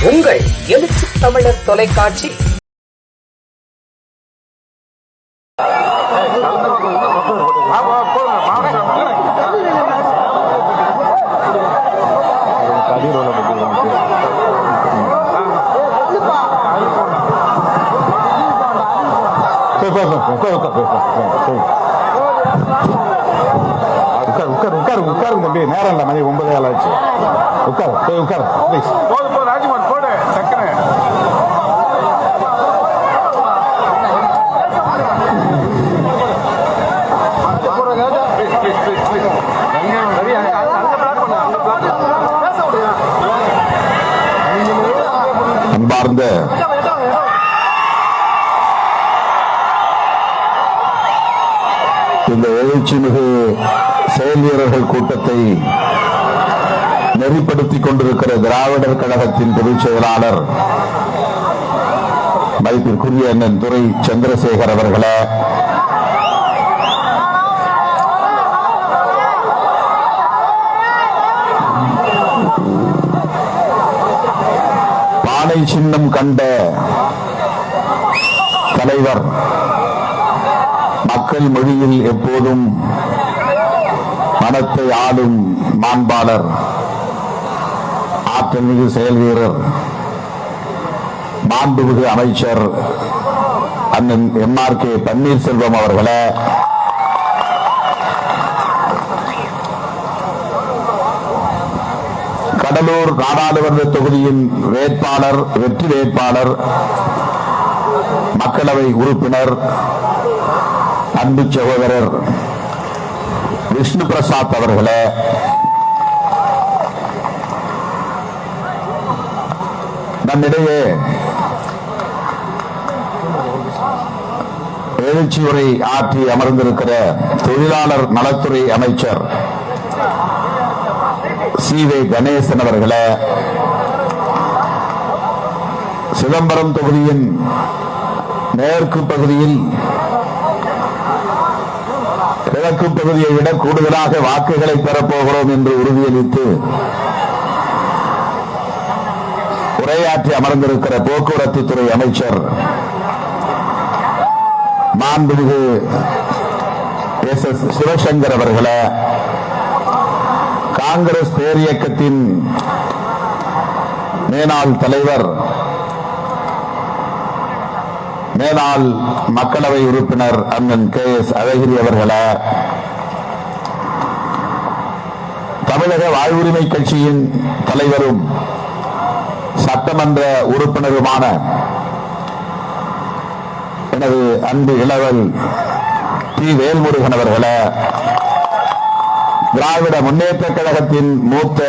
உங்கள் எழுச்சி தமிழர் தொலைக்காட்சி. உட்காருங்க தம்பி, நேரம் இல்லை, மணி 9 ஆச்சு. உட்காரு ப்ளீஸ். ராஜ்குமார் போடு டக்குனு. அன்பார்ந்த இந்த எழுச்சிமிகு செயல் வீரர்கள் கூட்டத்தை நெறிப்படுத்திக் கொண்டிருக்கிற திராவிடர் கழகத்தின் பொதுச் செயலாளர் மதிப்பிற்குரிய அண்ணன் துரை சந்திரசேகர் அவர்களே, பானை சின்னம் கண்ட தலைவர், மக்கள் மொழியில் எப்போதும் மனத்தை ஆளும் மாண்பாளர், ஆற்றல் மிகு செயல் வீரர், மாண்புமிகு அமைச்சர் அண்ணன் MRK பன்னீர்செல்வம் அவர்களே, கடலூர் நாடாளுமன்ற தொகுதியின் வேட்பாளர், வெற்றி வேட்பாளர், மக்களவை உறுப்பினர், அன்பு சகோதரர் விஷ்ணு பிரசாத் அவர்களே, நம்மிடையே எழுச்சி உரை ஆற்றி அமர்ந்திருக்கிற தொழிலாளர் நலத்துறை அமைச்சர் CV கணேசன் அவர்களே, சிதம்பரம் தொகுதியின் மேற்கு பகுதியில் கிழக்கு பகுதியை விட கூடுதலாக வாக்குகளை பெறப்போகிறோம் என்று உறுதியளித்து உரையாற்றி அமர்ந்திருக்கிற போக்குவரத்து துறை அமைச்சர் மாண்புமிகு SS சிவசங்கர் அவர்களே, காங்கிரஸ் பேரியக்கத்தின் மேனாள் தலைவர், மேனாள் மக்களவை உறுப்பினர் அண்ணன் KS அழகிரி அவர்களே, தமிழக வாழ்வுரிமை கட்சியின் தலைவரும் சட்டமன்ற உறுப்பினருமான எனது அன்பு இளவல் T வேல்முருகன் அவர்களே, திராவிட முன்னேற்ற கழகத்தின் மூத்த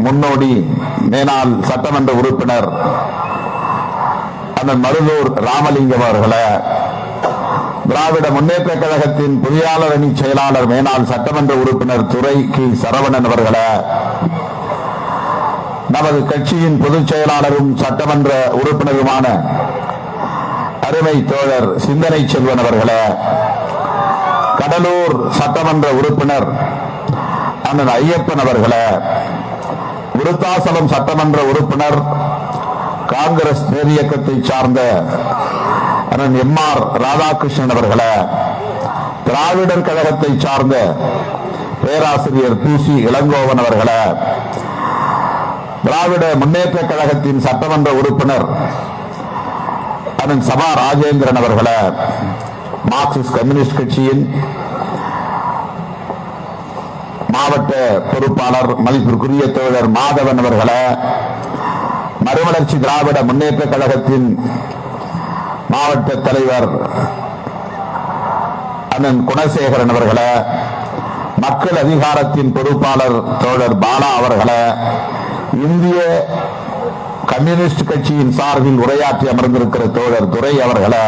முன்னோடி மேனாள் சட்டமன்ற உறுப்பினர் அண்ணன் மருதூர் ராமலிங்கம் அவர்களே, திராவிட முன்னேற்ற கழகத்தின் பொறியாளர் அணி செயலாளர் மேனாள் சட்டமன்ற உறுப்பினர் துரை கி சரவணன் அவர்களே, நமது கட்சியின் பொதுச் செயலாளரும் சட்டமன்ற உறுப்பினருமான அருமை தோழர் சிந்தனை செல்வன் அவர்களே, கடலூர் சட்டமன்ற உறுப்பினர் அண்ணன் ஐயப்பன் அவர்களே, விருத்தாசலம் சட்டமன்ற உறுப்பினர் காங்கிரஸ் பேரியக்கத்தை சார்ந்த அண்ணன் MR ராதாகிருஷ்ணன் அவர்களே, திராவிடர் கழகத்தை சார்ந்த பேராசிரியர் PC இளங்கோவன் அவர்களே, திராவிட முன்னேற்ற கழகத்தின் சட்டமன்ற உறுப்பினர் அண்ணன் சபா ராஜேந்திரன் அவர்களே, மார்க்சிஸ்ட் கம்யூனிஸ்ட் கட்சியின் மாவட்ட பொறுப்பாளர் மதிப்பிற்குரிய தோழர் மாதவன் அவர்களே, மறுமலர்ச்சி திராவிட முன்னேற்ற கழகத்தின் மாவட்ட தலைவர் அண்ணன் குணசேகரன் அவர்களே, மக்கள் அதிகாரத்தின் பொறுப்பாளர் தோழர் பாலா அவர்களே, இந்திய கம்யூனிஸ்ட் கட்சியின் சார்பில் உரையாற்றி அமர்ந்திருக்கிற தோழர் துரை அவர்களே,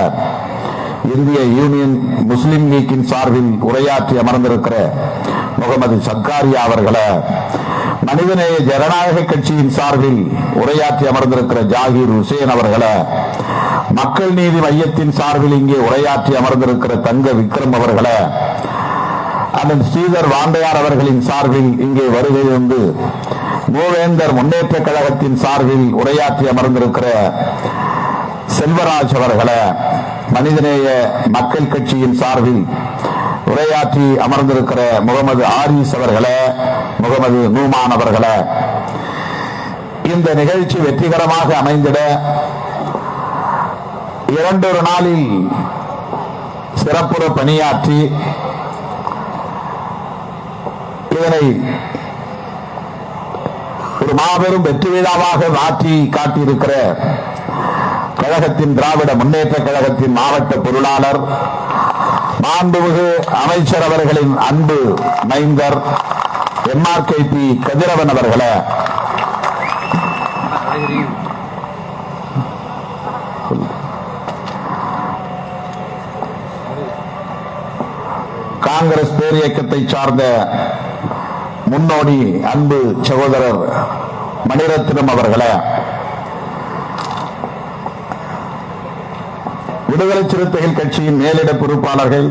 இந்திய யூனியன் முஸ்லிம் லீக்கின் சார்பில் உரையாற்றி அமர்ந்திருக்கிற முகமது சக்காரியா அவர்களே, மனிதநேய ஜனநாயக கட்சியின் சார்பில் உரையாற்றி அமர்ந்திருக்கிற ஜாகிர் ஹுசேன் அவர்களே, மக்கள் நீதி மையத்தின் சார்பில் இங்கே உரையாற்றி அமர்ந்திருக்கிற தங்க விக்ரம் அவர்களே, அண்ணன் ஸ்ரீதர் வாண்டையார் அவர்களின் சார்பில் இங்கே வருகை வந்து மூவேந்தர் முன்னேற்ற கழகத்தின் சார்பில் உரையாற்றி அமர்ந்திருக்கிற செல்வராஜ் அவர்களை, மனிதநேய மக்கள் கட்சியின் சார்பில் உரையாற்றி அமர்ந்திருக்கிற முகமது ஆரிஸ் அவர்களே, முகமது நூமான் அவர்களே, இந்த நிகழ்ச்சி வெற்றிகரமாக அமைந்திட 2 நாளில் சிறப்புற பணியாற்றி இதனை ஒரு மாபெரும் வெற்றி விழாவாக மாற்றி காட்டியிருக்கிற கழகத்தின் திராவிட முன்னேற்ற கழகத்தின் மாவட்ட பொருளாளர் மாண்புமிகு அமைச்சர் அவர்களின் அன்பு மைந்தர் MRKP கதிரவன் அவர்களே, காங்கிரஸ் பேரியக்கத்தை சார்ந்த முன்னோடி அன்பு சகோதரர் மணிரத்னம் அவர்களே, விடுதலை சிறுத்தைகள் கட்சியின் மேலிட பொறுப்பாளர்கள்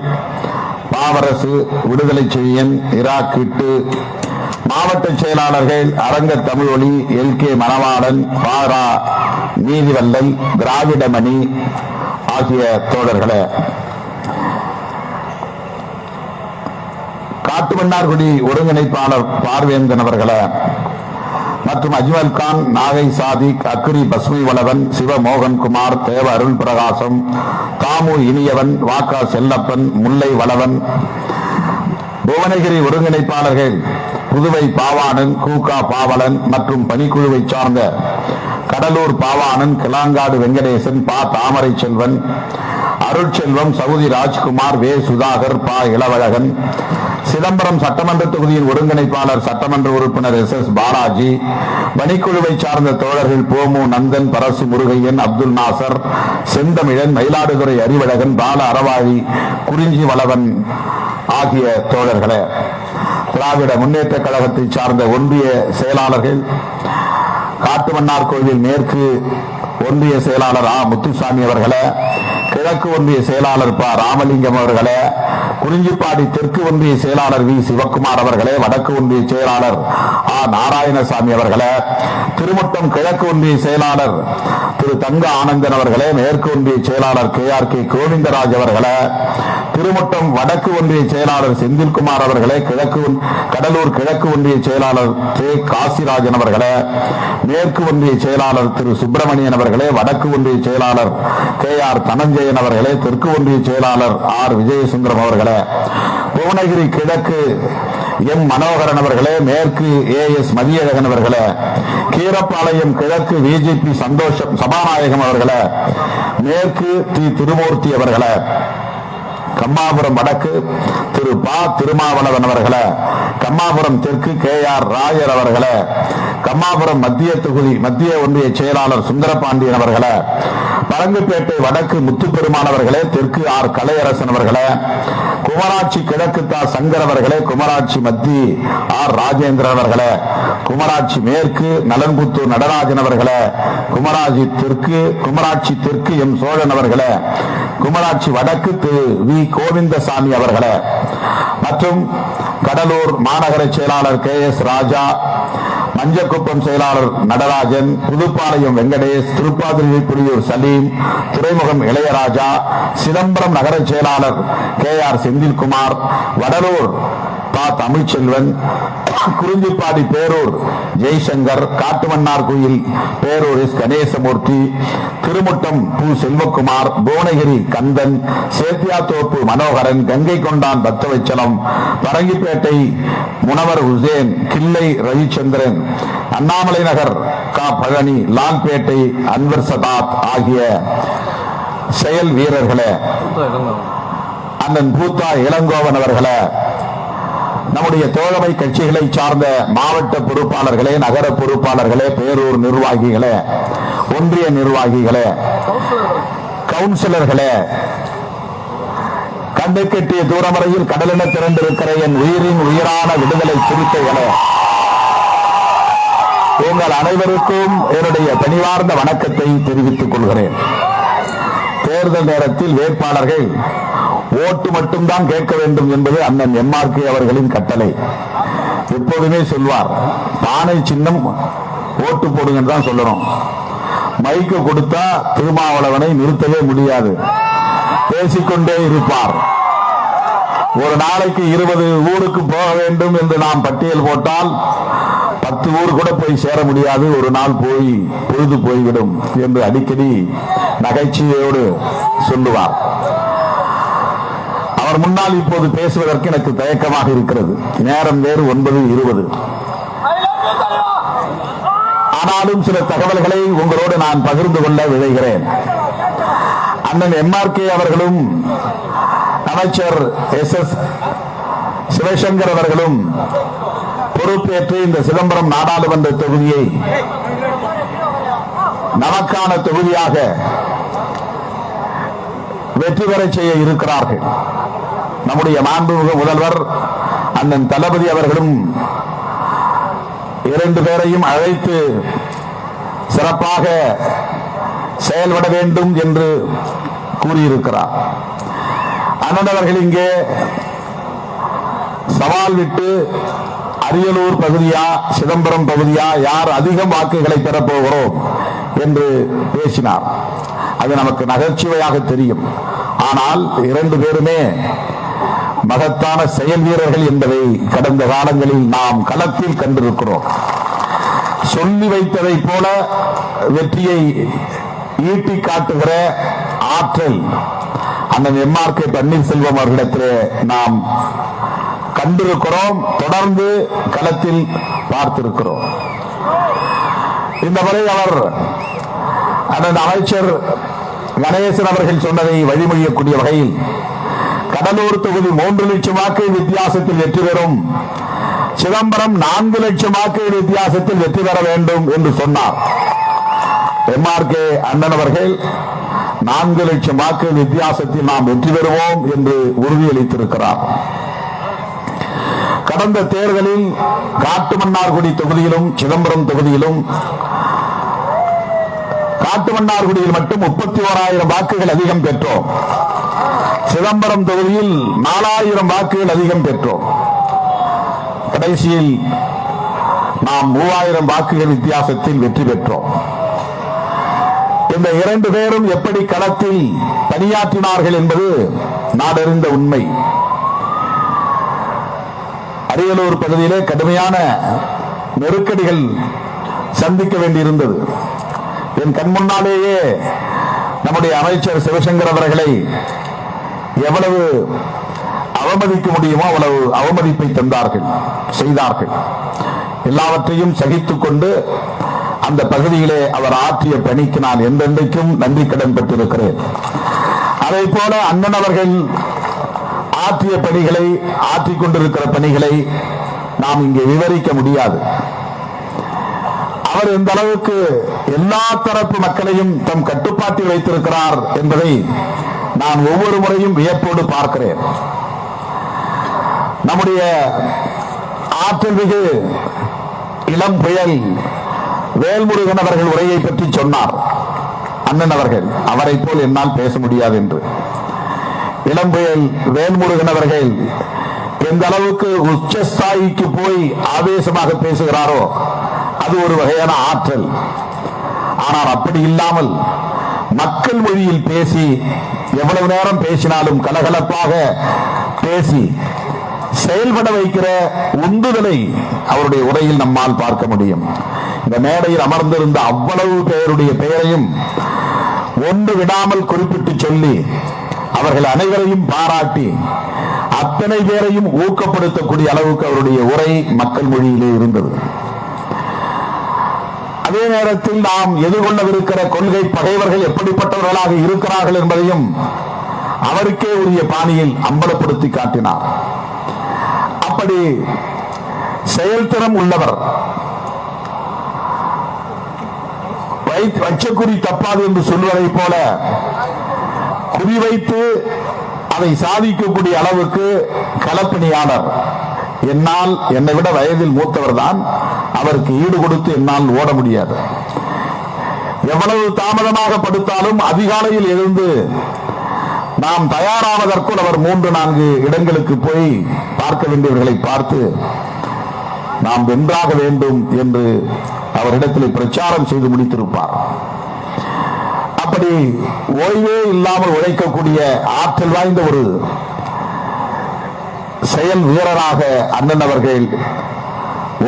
பாவரசு, விடுதலை செழியன், இராக்கிட்டு, மாவட்ட செயலாளர்கள் அரங்க தமிழொலி, LK மணவாளன், பாரா நீதிவல்லல், திராவிடமணி ஆகிய தோழர்களே, காட்டுமன்னார்குடி ஒருங்கிணைப்பாளர் பார்வேந்தன் அவர்களே, மற்றும் அஜ்மல் கான், நாகை சாதிக், அக்ரி பஸ்மி வளவன், சிவ மோகன்குமார், தேவ அருள் பிரகாசம், தாமு இனியவன், வாக்கா செல்லப்பன், முல்லை வளவன், புவனகிரி ஒருங்கிணைப்பாளர்கள் புதுவை பாவாணன், கூகா பாவலன் மற்றும் பணிக்குழுவை சார்ந்த கடலூர் பாவாணன், கிளாங்காடு வெங்கடேசன், பா தாமரை செல்வன், அருட்செல்வம், சவுதி ராஜ்குமார், வே சுதாகர், பா இளவழகன், சிதம்பரம் சட்டமன்ற தொகுதியின் ஒருங்கிணைப்பாளர் சட்டமன்ற உறுப்பினர் SS பாலாஜி, பணிக்குழுவை சார்ந்த தோழர்கள் போமு நந்தன், பரசு முருகையன், அப்துல் நாசர், செந்தமிழன், மயிலாடுதுறை அறிவழகன், பால அறவாழி, குறிஞ்சி வளவன் ஆகிய தோழர்களே, திராவிட முன்னேற்ற கழகத்தை சார்ந்த ஒன்றிய செயலாளர்கள், காட்டுமன்னார் கோவில் மேற்கு ஒன்றிய செயலாளர் முத்துசாமி அவர்களே, கிழக்கு ஒன்றிய செயலாளர் ப ராமலிங்கம் அவர்களே, குறிஞ்சிப்பாடி தெற்கு ஒன்றிய செயலாளர் வி சிவக்குமார் அவர்களே, வடக்கு ஒன்றிய செயலாளர் நாராயணசாமி அவர்களே, திருமுட்டம் கிழக்கு ஒன்றிய செயலாளர் திரு தங்க ஆனந்தன் அவர்களே, மேற்கு ஒன்றிய செயலாளர் KRK கோவிந்தராஜ் அவர்களே, திருமுட்டம் வடக்கு ஒன்றிய செயலாளர் செந்தில்குமார் அவர்களே, கடலூர் கிழக்கு ஒன்றிய செயலாளர் காசிராஜன் அவர்களே, மேற்கு ஒன்றிய செயலாளர் திரு சுப்பிரமணியன் அவர்களே, வடக்கு ஒன்றிய செயலாளர் KR தனஞ்சயன் அவர்களே, தெற்கு ஒன்றிய செயலாளர் R விஜயசுந்தரம் அவர்களே, புவனகிரி கிழக்கு M மனோகரன் அவர்களே, மேற்கு AS மதியழகன் அவர்களே, கீரப்பாளையம் கிழக்கு VGP சந்தோஷம் சபாநாயகம் அவர்களே, மேற்கு திருமூர்த்தி அவர்களே, கம்மாபுரம் வடக்கு திரு பா திருமாவளவன் அவர்களே, கம்மாபுரம் தெற்கு KR ராயர் அவர்களே, கம்மாபுரம் மத்திய தொகுதி மத்திய ஒன்றிய செயலாளர் சுந்தரபாண்டியன் அவர்களே, பரங்குப்பேட்டை வடக்கு முத்துப்பெருமான் அவர்களே, தெற்கு R கலையரசன் அவர்களே, குமராட்சி கிழக்கு தா சங்கர் அவர்களே, குமராட்சி மத்திய R ராஜேந்திரன் அவர்களே, குமராட்சி மேற்கு நலன்புத்தூர் நடராஜன் அவர்களே, குமராட்சி தெற்கு M சோழன் அவர்களே, குமராட்சி வடக்கு திரு வி கோவிந்தசாமி அவர்களே, மற்றும் கடலூர் மாநகர செயலாளர் KS ராஜா, மஞ்சக்குப்பம் செயலாளர் நடராஜன், புதுப்பாளையம் வெங்கடேஷ், திருப்பாதிரி புலியூர் சலீம், துறைமுகம் இளையராஜா, சிதம்பரம் நகர செயலாளர் KR செந்தில்குமார், வடலூர் பா தமிழ்ச்செல்வன், குறிஞ்சிப்பாடி பேரூர் ஜெய்சங்கர், காட்டுமன்னார் கோயில் பேரூர் S கணேசமூர்த்தி, திருமுட்டம் பூ செல்வகுமார், புவனகிரி கந்தன், சேத்தியாத்தோப்பு மனோகரன், கங்கை கொண்டான் பக்தவச்சலம், பரங்கிப்பேட்டை முனவர் உசேன், கிள்ளை ரவிச்சந்திரன், அண்ணாமலை நகர் பழனி, லால்பேட்டை அன்வர் சதாத் ஆகிய செயல் வீரர்களே, அண்ணன் பூத்தா இளங்கோவன் அவர்களே, நம்முடைய தோழமை கட்சிகளை சார்ந்த மாவட்ட பொறுப்பாளர்களே, நகர பொறுப்பாளர்களே, பேரூர் நிர்வாகிகளே, ஒன்றிய நிர்வாகிகளே, கவுன்சிலர்களே, கண்டு கட்டிய தூரம் வரையில் கடலென திரண்டிருக்கிற என் உயிரின் உயிரான விடுதலை சிறுத்தைகளே, உங்கள் அனைவருக்கும் என்னுடைய பணிவார்ந்த வணக்கத்தை தெரிவித்துக் கொள்கிறேன். தேர்தல் நேரத்தில் வேட்பாளர்கள் ஓட்டு மட்டும்தான் கேட்க வேண்டும் என்பது அண்ணன் MRK அவர்களின் கட்டளை. எப்போதுமே சொல்வார், பானை சின்னம் ஓட்டு போடுங்கன்னு தான் சொல்லணும். மைக்கு கொடுத்தா திருமாவளவனை நிறுத்தவே முடியாது, பேசிக்கொண்டே இருப்பார். ஒரு நாளைக்கு 20 ஊருக்கு போக வேண்டும் என்று நாம் பட்டியல் போட்டால் 10 ஊர் கூட போய் சேர முடியாது, ஒரு நாள் போய் பொழுது போய்விடும் என்று அடிக்கடி நகைச்சுவையோடு சொல்லுவார். அவர் முன்னால் இப்போது பேசுவதற்கு எனக்கு தயக்கமாக இருக்கிறது. நேரம் வேறு 9:20. ஆனாலும் சில தகவல்களை உங்களோடு நான் பகிர்ந்து கொள்ள விழைகிறேன். அண்ணன் MRK அவர்களும் அமைச்சர் SS சிவசங்கர் அவர்களும் பொறுப்பேற்று இந்த சிதம்பரம் நாடாளுமன்ற தொகுதியை நமக்கான தொகுதியாக வெற்றி பெற செய்ய இருக்கிறார்கள். நம்முடைய மாண்புமிகு முதல்வர் அண்ணன் தளபதி அவர்களும் 2 பேரையும் அழைத்து சிறப்பாக செயல்பட வேண்டும் என்று கூறியிருக்கிறார். அண்ணன் அவர்கள் இங்கே சவால் விட்டு அரியலூர் பகுதியா சிதம்பரம் பகுதியா யார் அதிகம் வாக்குகளை பெறப்போகிறோம் என்று பேசினார். அது நமக்கு நகைச்சுவையாக தெரியும். ஆனால் 2 பேருமே மகத்தான செயல் வீரர்கள் என்பதை கடந்த காலங்களில் நாம் களத்தில் கண்டிருக்கிறோம். சொல்லி வைத்ததை போல வெற்றியை ஈட்டி காட்டுகிற ஆற்றல் அண்ணன் MRK பன்னீர்செல்வம் அவர்களிடத்திலே நாம் கண்டிருக்கிறோம், தொடர்ந்து களத்தில் பார்த்திருக்கிறோம். இந்த முறை அவர் அண்ணன் அமைச்சர் கணேசன் அவர்கள் சொன்னதை வழிமொழியக்கூடிய வகையில் கடலூர் தொகுதி 3 லட்சம் வாக்கு வித்தியாசத்தில் வெற்றி பெறும், சிதம்பரம் 4 லட்சம் வாக்கு வித்தியாசத்தில் வெற்றி பெற வேண்டும் என்று சொன்னார். MRK அண்ணன் அவர்கள் 4 லட்சம் வாக்கு வித்தியாசத்தில் நாம் வெற்றி பெறுவோம் என்று உறுதியளித்திருக்கிறார். கடந்த தேர்தலில் காட்டுமன்னார்குடி தொகுதியிலும் சிதம்பரம் தொகுதியிலும் காட்டுமன்னார்குடியில் மட்டும் 31,000 வாக்குகள் அதிகம் பெற்றோம். சிதம்பரம் தொகுதியில் 4,000 வாக்குகள் அதிகம் பெற்றோம். கடைசியில் நாம் 3,000 வாக்குகள் வித்தியாசத்தில் வெற்றி பெற்றோம். இந்த 2 பேரும் எப்படி களத்தில் பணியாற்றினார்கள் என்பது நாடறிந்த உண்மை. அரியலூர் பகுதியிலே கடுமையான நெருக்கடிகள் சந்திக்க வேண்டியிருந்தது. என் கண் முன்னாலேயே நம்முடைய அமைச்சர் சிவசங்கர் அவர்களை எவ்வளவு அவமதிக்க முடியுமோ அவ்வளவு அவமதிப்பை தந்தார்கள், செய்தார்கள். எல்லாவற்றையும் சகித்துக் கொண்டு அந்த பகுதியிலே அவர் ஆற்றிய பணிக்கு நான் எந்தெந்தைக்கும் நன்றி கடன் பெற்றிருக்கிறேன். அதை போல அண்ணன் அவர்கள் ஆற்றிய பணிகளை, ஆற்றிக் கொண்டிருக்கிற பணிகளை நாம் இங்கே விவரிக்க முடியாது. அவர் எந்த அளவுக்கு எல்லா தரப்பு மக்களையும் தம் கட்டுப்பாட்டில் வைத்திருக்கிறார் என்பதை நான் ஒவ்வொரு முறையும் வியப்போடு பார்க்கிறேன். நம்முடைய ஆற்றல் மிகு இளம் புயல் வேல்முருகன் அவர்கள் உரையை பற்றி சொன்னார் அண்ணன் அவர்கள். அவரை போல் என்னால் பேச முடியாது என்று. இளம் புயல் வேல்முருகன் அவர்கள் எந்த அளவுக்கு உச்சஸ்தாயிக்கு போய் ஆவேசமாக பேசுகிறாரோ அது ஒரு வகையான ஆற்றல். ஆனால் அப்படி இல்லாமல் மக்கள் மொழியில் பேசி, எவ்வளவு நேரம் பேசினாலும் கலகலப்பாக பேசி செயல்பட வைக்கிற உந்துதலை அவருடைய உரையில் நம்மால் பார்க்க முடியும். இந்த மேடையில் அமர்ந்திருந்த அவ்வளவு பேருடைய பெயரையும் ஒன்று விடாமல் குறிப்பிட்டு சொல்லி அவர்கள் அனைவரையும் பாராட்டி அத்தனை பேரையும் ஊக்கப்படுத்தக்கூடிய அளவுக்கு அவருடைய உரை மக்கள் மொழியிலே இருந்தது. அதே நேரத்தில் நாம் எதிர்கொள்ளவிருக்கிற கொள்கை பகைவர்கள் எப்படிப்பட்டவர்களாக இருக்கிறார்கள் என்பதையும் அவருக்கே உரிய பாணியில் அம்பலப்படுத்தி காட்டினார். அப்படி செயல்திறம் உள்ளவர், வச்சக்குறி தப்பாது என்று சொல்வதை போல குறிவைத்து அதை சாதிக்கக்கூடிய அளவுக்கு களப்பணியாளர். என்னால், என்னை விட வயதில் மூத்தவர் தான், அவருக்கு ஈடு கொடுத்து என்னால் ஓட முடியாது. எவ்வளவு தாமதமாக படுத்தாலும் அதிகாலையில் எழுந்து நாம் தயாராவதற்குள் அவர் 3-4 இடங்களுக்கு போய் பார்க்க வேண்டியவர்களை பார்த்து நாம் வென்றாக வேண்டும் என்று அவரிடத்தில் பிரச்சாரம் செய்து முடித்திருப்பார். அப்படி ஓய்வே இல்லாமல் உழைக்கக்கூடிய ஆற்றல் வாய்ந்த ஒரு செயல் வீரராக அண்ணன் அவர்கள்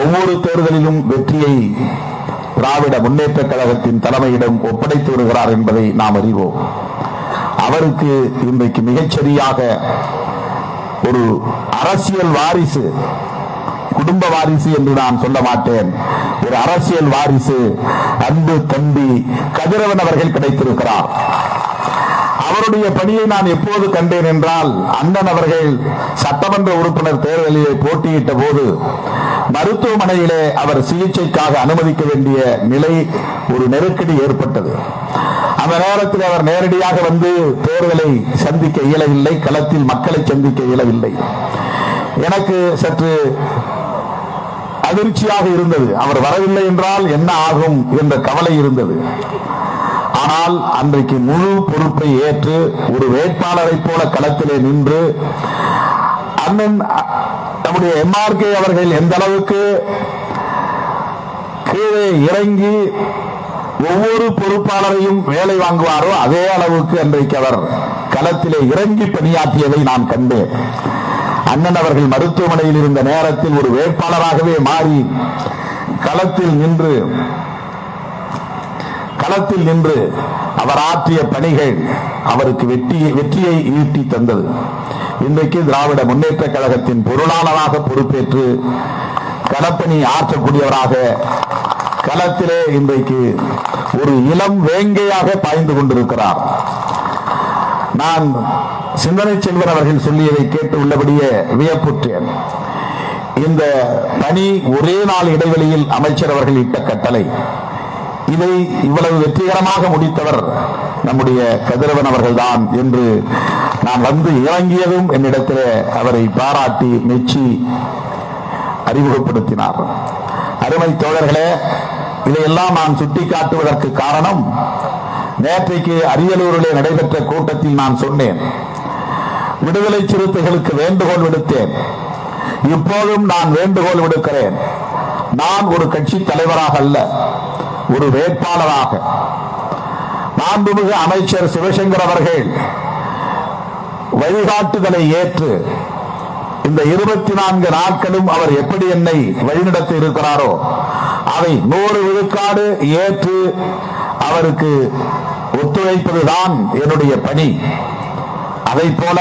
ஒவ்வொரு தேர்தலிலும் வெற்றியை திராவிட முன்னேற்ற கழகத்தின் தலைமையிடம் ஒப்படைத்து வருகிறார் என்பதை நாம் அறிவோம். அவருக்கு இன்றைக்கு மிகச்சரியாக ஒரு அரசியல் வாரிசு, குடும்ப வாரிசு என்று நான் சொல்ல மாட்டேன், ஒரு அரசியல் வாரிசு அன்பு தம்பி கதிரவன் அவர்கள் கிடைத்திருக்கிறார். அவருடைய பணியை நான் எப்போது கண்டேன் என்றால், அண்ணன் அவர்கள் சட்டமன்ற உறுப்பினர் தேர்தலிலே போட்டியிட்ட போது மருத்துவமனையிலே அவர் சிகிச்சைக்காக அனுமதிக்க வேண்டிய நிலை, ஒரு நெருக்கடி ஏற்பட்டது. அந்த நேரத்தில் அவர் நேரடியாக வந்து தேர்தலை சந்திக்க இயலவில்லை, களத்தில் மக்களை சந்திக்க இயலவில்லை. எனக்கு சற்று அதிர்ச்சியாக இருந்தது. அவர் வரவில்லை என்றால் என்ன ஆகும் என்ற கவலை இருந்தது. ஆனால் அன்றைக்கு முழு பொறுப்பை ஏற்று ஒரு வேட்பாளரை போல களத்திலே நின்று அண்ணன் நம்முடைய எம்ஆர்கே அவர்கள் எந்த அளவுக்கு கீழே இறங்கி ஒவ்வொரு பொறுப்பாளரையும் வேலை வாங்குவாரோ அதே அளவுக்கு அன்றைக்கு அவர் களத்திலே இறங்கி பணியாற்றியதை நான் கண்டேன். அண்ணன் அவர்கள் மருத்துவமனையில் இருந்த நேரத்தில் ஒரு வேட்பாளராகவே மாறி களத்தில் நின்று அவர் ஆற்றிய பணிகள் அவருக்கு வெற்றியை ஈட்டி தந்தது. இன்றைக்கு திராவிட முன்னேற்ற கழகத்தின் பொருளாளராக பொறுப்பேற்று களப்பணி ஆற்றக்கூடியவராக களத்திலே இன்றைக்கு ஒரு இளம் வேங்கையாக பாய்ந்து கொண்டிருக்கிறார். நான் சிந்தனை செல்வன் அவர்கள் சொல்லியதை கேட்டு உள்ளபடியே வியப்புற்றேன். இந்த பணி ஒரே நாள் இடைவெளியில் அமைச்சர் அவர்கள் இட்ட கட்டளை. இதை இவ்வளவு வெற்றிகரமாக முடித்தவர் நம்முடைய கதிரவன் அவர்கள்தான் என்று நான் வந்து இறங்கியதும் என்னிடத்தில் அவரை பாராட்டி மெச்சி அறிமுகப்படுத்தினார். அருமை தோழர்களே, இதையெல்லாம் நான் சுட்டிக்காட்டுவதற்கு காரணம், நேற்றைக்கு அரியலூரிலே நடைபெற்ற கூட்டத்தில் நான் சொன்னேன், விடுதலை சிறுத்தைகளுக்கு வேண்டுகோள் விடுத்தேன். இப்போதும் நான் வேண்டுகோள் விடுக்கிறேன். நான் ஒரு கட்சி தலைவராக அல்ல, ஒரு வேட்பாளராக. மாண்புமிகு அமைச்சர் சிவசங்கர் அவர்கள் வழிகாட்டுதலை ஏற்று இந்த 24 நாட்களும் அவர் எப்படி என்னை வழிநடத்தி இருக்கிறாரோ அதை 100 விழுக்காடு ஏற்று அவருக்கு ஒத்துழைப்பதுதான் என்னுடைய பணி. அதை போல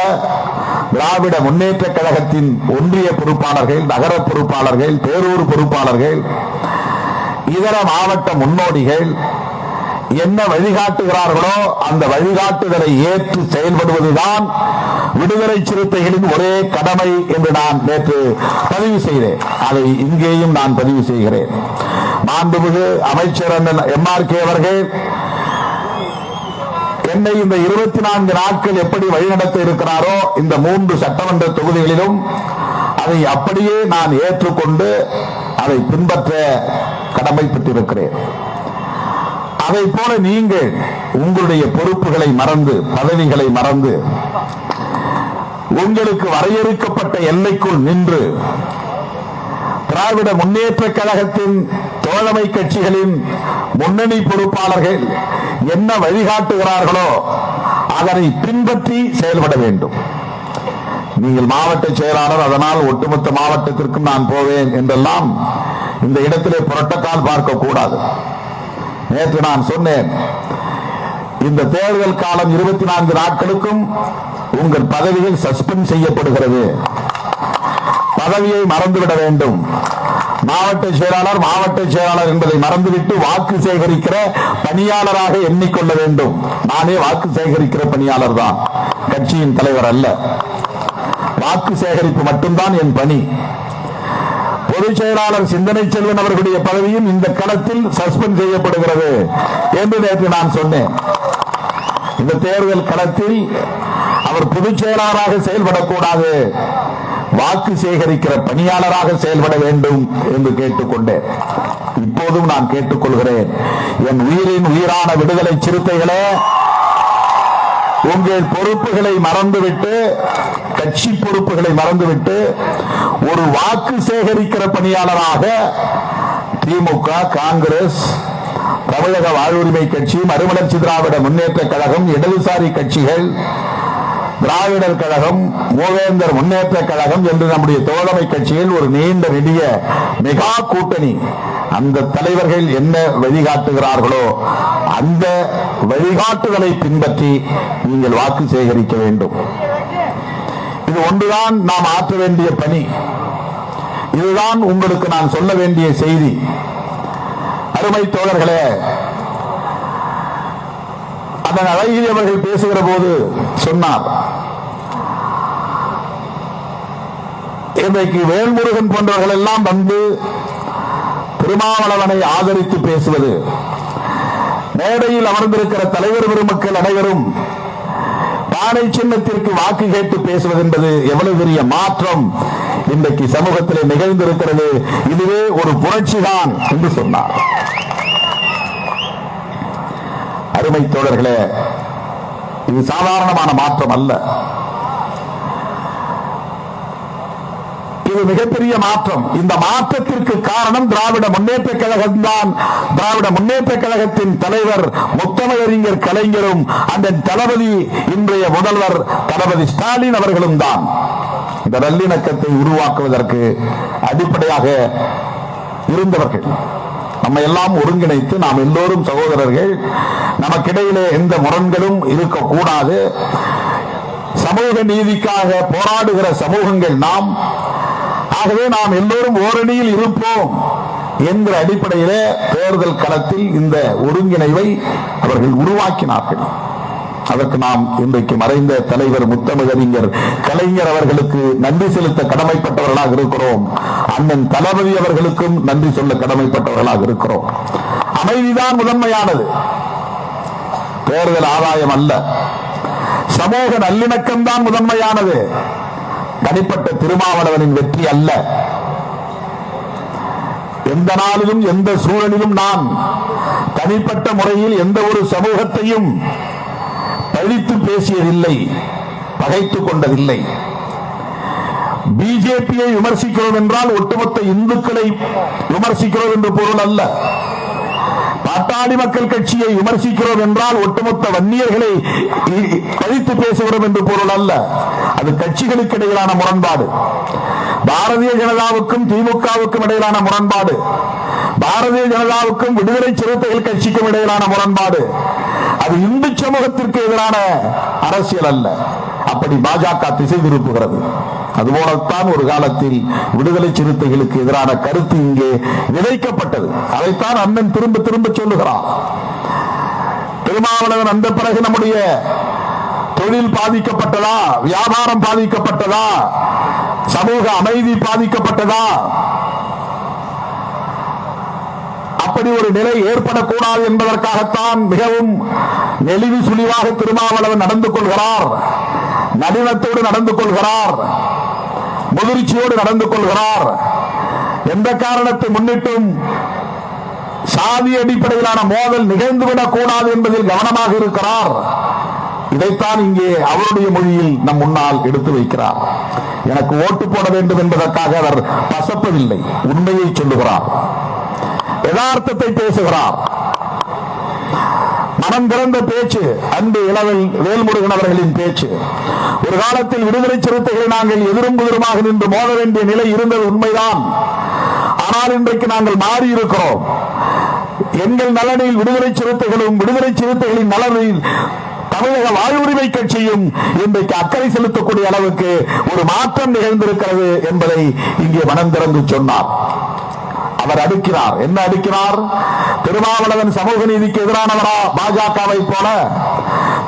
திராவிட முன்னேற்ற கழகத்தின் ஒன்றிய பொறுப்பாளர்கள், நகர பொறுப்பாளர்கள், பேரூர் பொறுப்பாளர்கள், இதர மாவட்ட முன்னோடிகள் என்ன வழிகாட்டுகிறார்களோ அந்த வழிகாட்டுதலை ஏற்று செயல்படுவதுதான் விடுதலை சிறுத்தைகளின் ஒரே கடமை என்று நான் நேற்று பதிவு செய்தேன். அதை இங்கேயும் நான் பதிவு செய்கிறேன். மாண்புமிகு அமைச்சர் எம்ஆர்கே அவர்கள் என்னை இந்த 24 நாட்கள் எப்படி வழிநடத்த இருக்கிறாரோ இந்த 3 சட்டமன்ற தொகுதிகளிலும் அதை அப்படியே நான் ஏற்றுக்கொண்டு அதை பின்பற்ற கடமைப்பட்டிருக்கிறேன். அதை போல நீங்கள் உங்களுடைய பொறுப்புகளை மறந்து, பதவிகளை மறந்து, உங்களுக்கு வரையறுக்கப்பட்ட எல்லைக்குள் நின்று திராவிட முன்னேற்ற கழகத்தின் தோழமை கட்சிகளின் முன்னணி பொறுப்பாளர்கள் என்ன வழிகாட்டுகிறார்களோ அதனை பின்பற்றி செயல்பட வேண்டும். நீங்கள் மாவட்ட செயலாளர், அதனால் ஒட்டுமொத்த மாவட்டத்திற்கும் நான் போவேன் என்றெல்லாம் இந்த இடத்திலே புரட்டக்கால் பார்க்க கூடாது. நேற்று நான் சொன்னேன், இந்த தேர்தல் காலம் 24 நாட்களுக்கும் உங்கள் பதவிகள் சஸ்பெண்ட் செய்யப்படுகிறது. பதவியை மறந்துவிட வேண்டும். மாவட்ட செயலாளர் என்பதை மறந்துவிட்டு வாக்கு சேகரிக்கிற பணியாளராக எண்ணிக்கொள்ள வேண்டும். நானே வாக்கு சேகரிக்கிற பணியாளர் தான், கட்சியின் தலைவர் அல்ல. வாக்கு சேகரிப்பு மட்டும்தான் என் பணி. பொதுச் செயலாளர் சிந்தனை செல்வன் அவர்களுடைய பதவியும் இந்த களத்தில் சஸ்பெண்ட் செய்யப்படுகிறது என்று நேற்று நான் சொன்னேன். இந்த தேர்தல் களத்தில் அவர் பொதுச் செயலாளராக செயல்படக்கூடாது, வாக்கு சேகரிக்கிற பணியாளராக செயல்பட வேண்டும் என்று கேட்டுக்கொண்டேன். இப்போதும் நான் கேட்டுக்கொள்கிறேன், என் உயிரின் உயிரான விடுதலை சிறுத்தைகளே, உங்கள் பொறுப்புகளை மறந்துவிட்டு கட்சி பொறுப்புகளை மறந்துவிட்டு ஒரு வாக்கு சேகரிக்கிற பணியாளராக திமுக, காங்கிரஸ், தமிழக வாழ்வுரிமை கட்சி, மறுமலர்ச்சி திராவிட முன்னேற்ற கழகம், இடதுசாரி கட்சிகள், திராவிடர் கழகம், மூவேந்தர் முன்னேற்ற கழகம் என்று நம்முடைய தோழமை கட்சிகள் ஒரு நீண்ட நெடிய மெகா கூட்டணி. அந்த தலைவர்கள் என்ன வழிகாட்டுகிறார்களோ அந்த வழிகாட்டுதலை பின்பற்றி நீங்கள் வாக்கு சேகரிக்க வேண்டும். இது ஒன்றுதான் நாம் ஆற்ற வேண்டிய பணி. இதுதான் உங்களுக்கு நான் சொல்ல வேண்டிய செய்தி. அருமை தோழர்களே, அதன் அழகிரி அவர்கள் பேசுகிற போது சொன்னார், இன்றைக்கு வேல்முருகன் போன்றவர்கள் எல்லாம் வந்து திருமாவளவனை ஆதரித்து பேசுவது, மேடையில் அமர்ந்திருக்கிற தலைவர் பெருமக்கள் அனைவரும் பானை சின்னத்திற்கு வாக்கு கேட்டு பேசுவது என்பது எவ்வளவு பெரிய மாற்றம் இன்றைக்கு சமூகத்தில் நிகழ்ந்திருக்கிறது. இதுவே ஒரு புரட்சிதான் என்று சொன்னார். அருமை தோழர்களே, இது சாதாரணமான மாற்றம் அல்ல. இது மிகப்பெரிய மாற்றம். இந்த மாற்றத்திற்கு காரணம் திராவிட முன்னேற்ற கழகம் தான். திராவிட முன்னேற்ற கழகத்தின் தலைவர் முத்தமிழறிஞர் கலைஞரும் அந்த தளபதி இன்றைய முதல்வர் தளபதி ஸ்டாலின் அவர்களும் தான் இந்த நல்லிணக்கத்தை உருவாக்குவதற்கு அடிப்படையாக இருந்தவர்கள். நம்ம எல்லாம் ஒருங்கிணைத்து நாம் எல்லோரும் சகோதரர்கள், நமக்கிடையிலே எந்த முரண்களும் இருக்கக்கூடாது, சமூக நீதிக்காக போராடுகிற சமூகங்கள் நாம், ஆகவே நாம் எல்லோரும் ஓரணியில் இருப்போம் என்ற அடிப்படையிலே தேர்தல் களத்தில் இந்த ஒருங்கிணைவை அவர்கள் உருவாக்கினார்கள். அதற்கு நாம் இன்றைக்கு மறைந்த தலைவர் முத்தமிழறிஞர் கலைஞர் அவர்களுக்கு நன்றி செலுத்த கடமைப்பட்டவர்களாக இருக்கிறோம். அண்ணன் தளபதி அவர்களுக்கும் நன்றி சொல்ல கடமைப்பட்டவர்களாக இருக்கிறோம். அமைதிதான் முதன்மையானது, தேர்தல் ஆதாயம் அல்ல. சமூக நல்லிணக்கம் தான் முதன்மையானது, தனிப்பட்ட திருமாவளவனின் வெற்றி அல்ல. எந்த நாளிலும் எந்த சூழலிலும் நான் தனிப்பட்ட முறையில் எந்த ஒரு சமூகத்தையும் பழித்து பேசியதில்லை, பகைத்துக் கொண்டதில்லை. பிஜேபியை விமர்சிக்கிறோம் என்றால் ஒட்டுமொத்த இந்துக்களை விமர்சிக்கிறோம் என்று பொருள் அல்ல. பாட்டாளி மக்கள் கட்சியை விமர்சிக்கிறோம் என்றால் ஒட்டுமொத்த வன்னியர்களை பழித்து பேசுகிறோம் என்று பொருள் அல்ல. அது கட்சிகளுக்கு இடையிலான முரண்பாடு. பாரதிய ஜனதாவுக்கும் திமுகவுக்கும் இடையிலான முரண்பாடு, பாரதிய ஜனதாவுக்கும் விடுதலை சிறுத்தைகள் கட்சிக்கும் இடையிலான முரண்பாடு. அது இந்து சமூகத்திற்கு எதிரான அரசியல் அல்ல. அப்படி பாஜக திசை திருப்புகிறது. அதுபோலத்தான் ஒரு காலத்தில் விடுதலை சிறுத்தைகளுக்கு எதிரான கருத்து இங்கே விதைக்கப்பட்டது. அதைத்தான் அண்ணன் திரும்ப திரும்ப சொல்லுகிறார். திருமாவளவன் அந்த பிறகு நம்முடைய தொழில் பாதிக்கப்பட்டதா, வியாபாரம் பாதிக்கப்பட்டதா, சமூக அமைதி பாதிக்கப்பட்டதா? அப்படி ஒரு நிலை ஏற்படக்கூடாது என்பதற்காகத்தான் மிகவும் நெளிவு சுழிவாக திருமாவளவன் நடந்து கொள்கிறார், நளினத்தோடு நடந்து கொள்கிறார், முதிர்ச்சியோடு நடந்து கொள்கிறார். எந்த காரணத்தை முன்னிட்டும் சாதி அடிப்படையிலான மோதல் நிகழ்ந்துவிடக் கூடாது என்பதில் கவனமாக இருக்கிறார். இதைத்தான் இங்கே அவருடைய மொழியில் நம் முன்னால் எடுத்து வைக்கிறார். எனக்கு ஓட்டு போட வேண்டும் என்பதற்காக அவர் பசப்பதில்லை, உண்மையை சொல்லுகிறார், யதார்த்தத்தை பேசுகிறார். மனம் திறந்த பேச்சு அன்பு இளவல் வேல்முருகன் அவர்களின் பேச்சு. ஒரு காலத்தில் விடுதலை சிறுத்தைகளை நாங்கள் எதிரும் புதிருமாக நின்று மோத வேண்டிய நிலை இருந்தது உண்மைதான். ஆனால் இன்றைக்கு நாங்கள் மாறி இருக்கிறோம். எங்கள் நலனில் விடுதலை சிறுத்தைகளும் விடுதலை சிறுத்தைகளின் நலனில் தமிழக வாழ்வுரிமை கட்சியும் இன்றைக்கு அக்கறை செலுத்தக்கூடிய அளவுக்கு ஒரு மாற்றம் நிகழ்ந்திருக்கிறது என்பதை இங்கே மனம் திறந்து சொன்னார். அவர் அடுக்கிறார். என்ன அடுக்கிறார்? திருமாவளவன் சமூக நீதிக்கு எதிரானவரா பாஜகவை போல?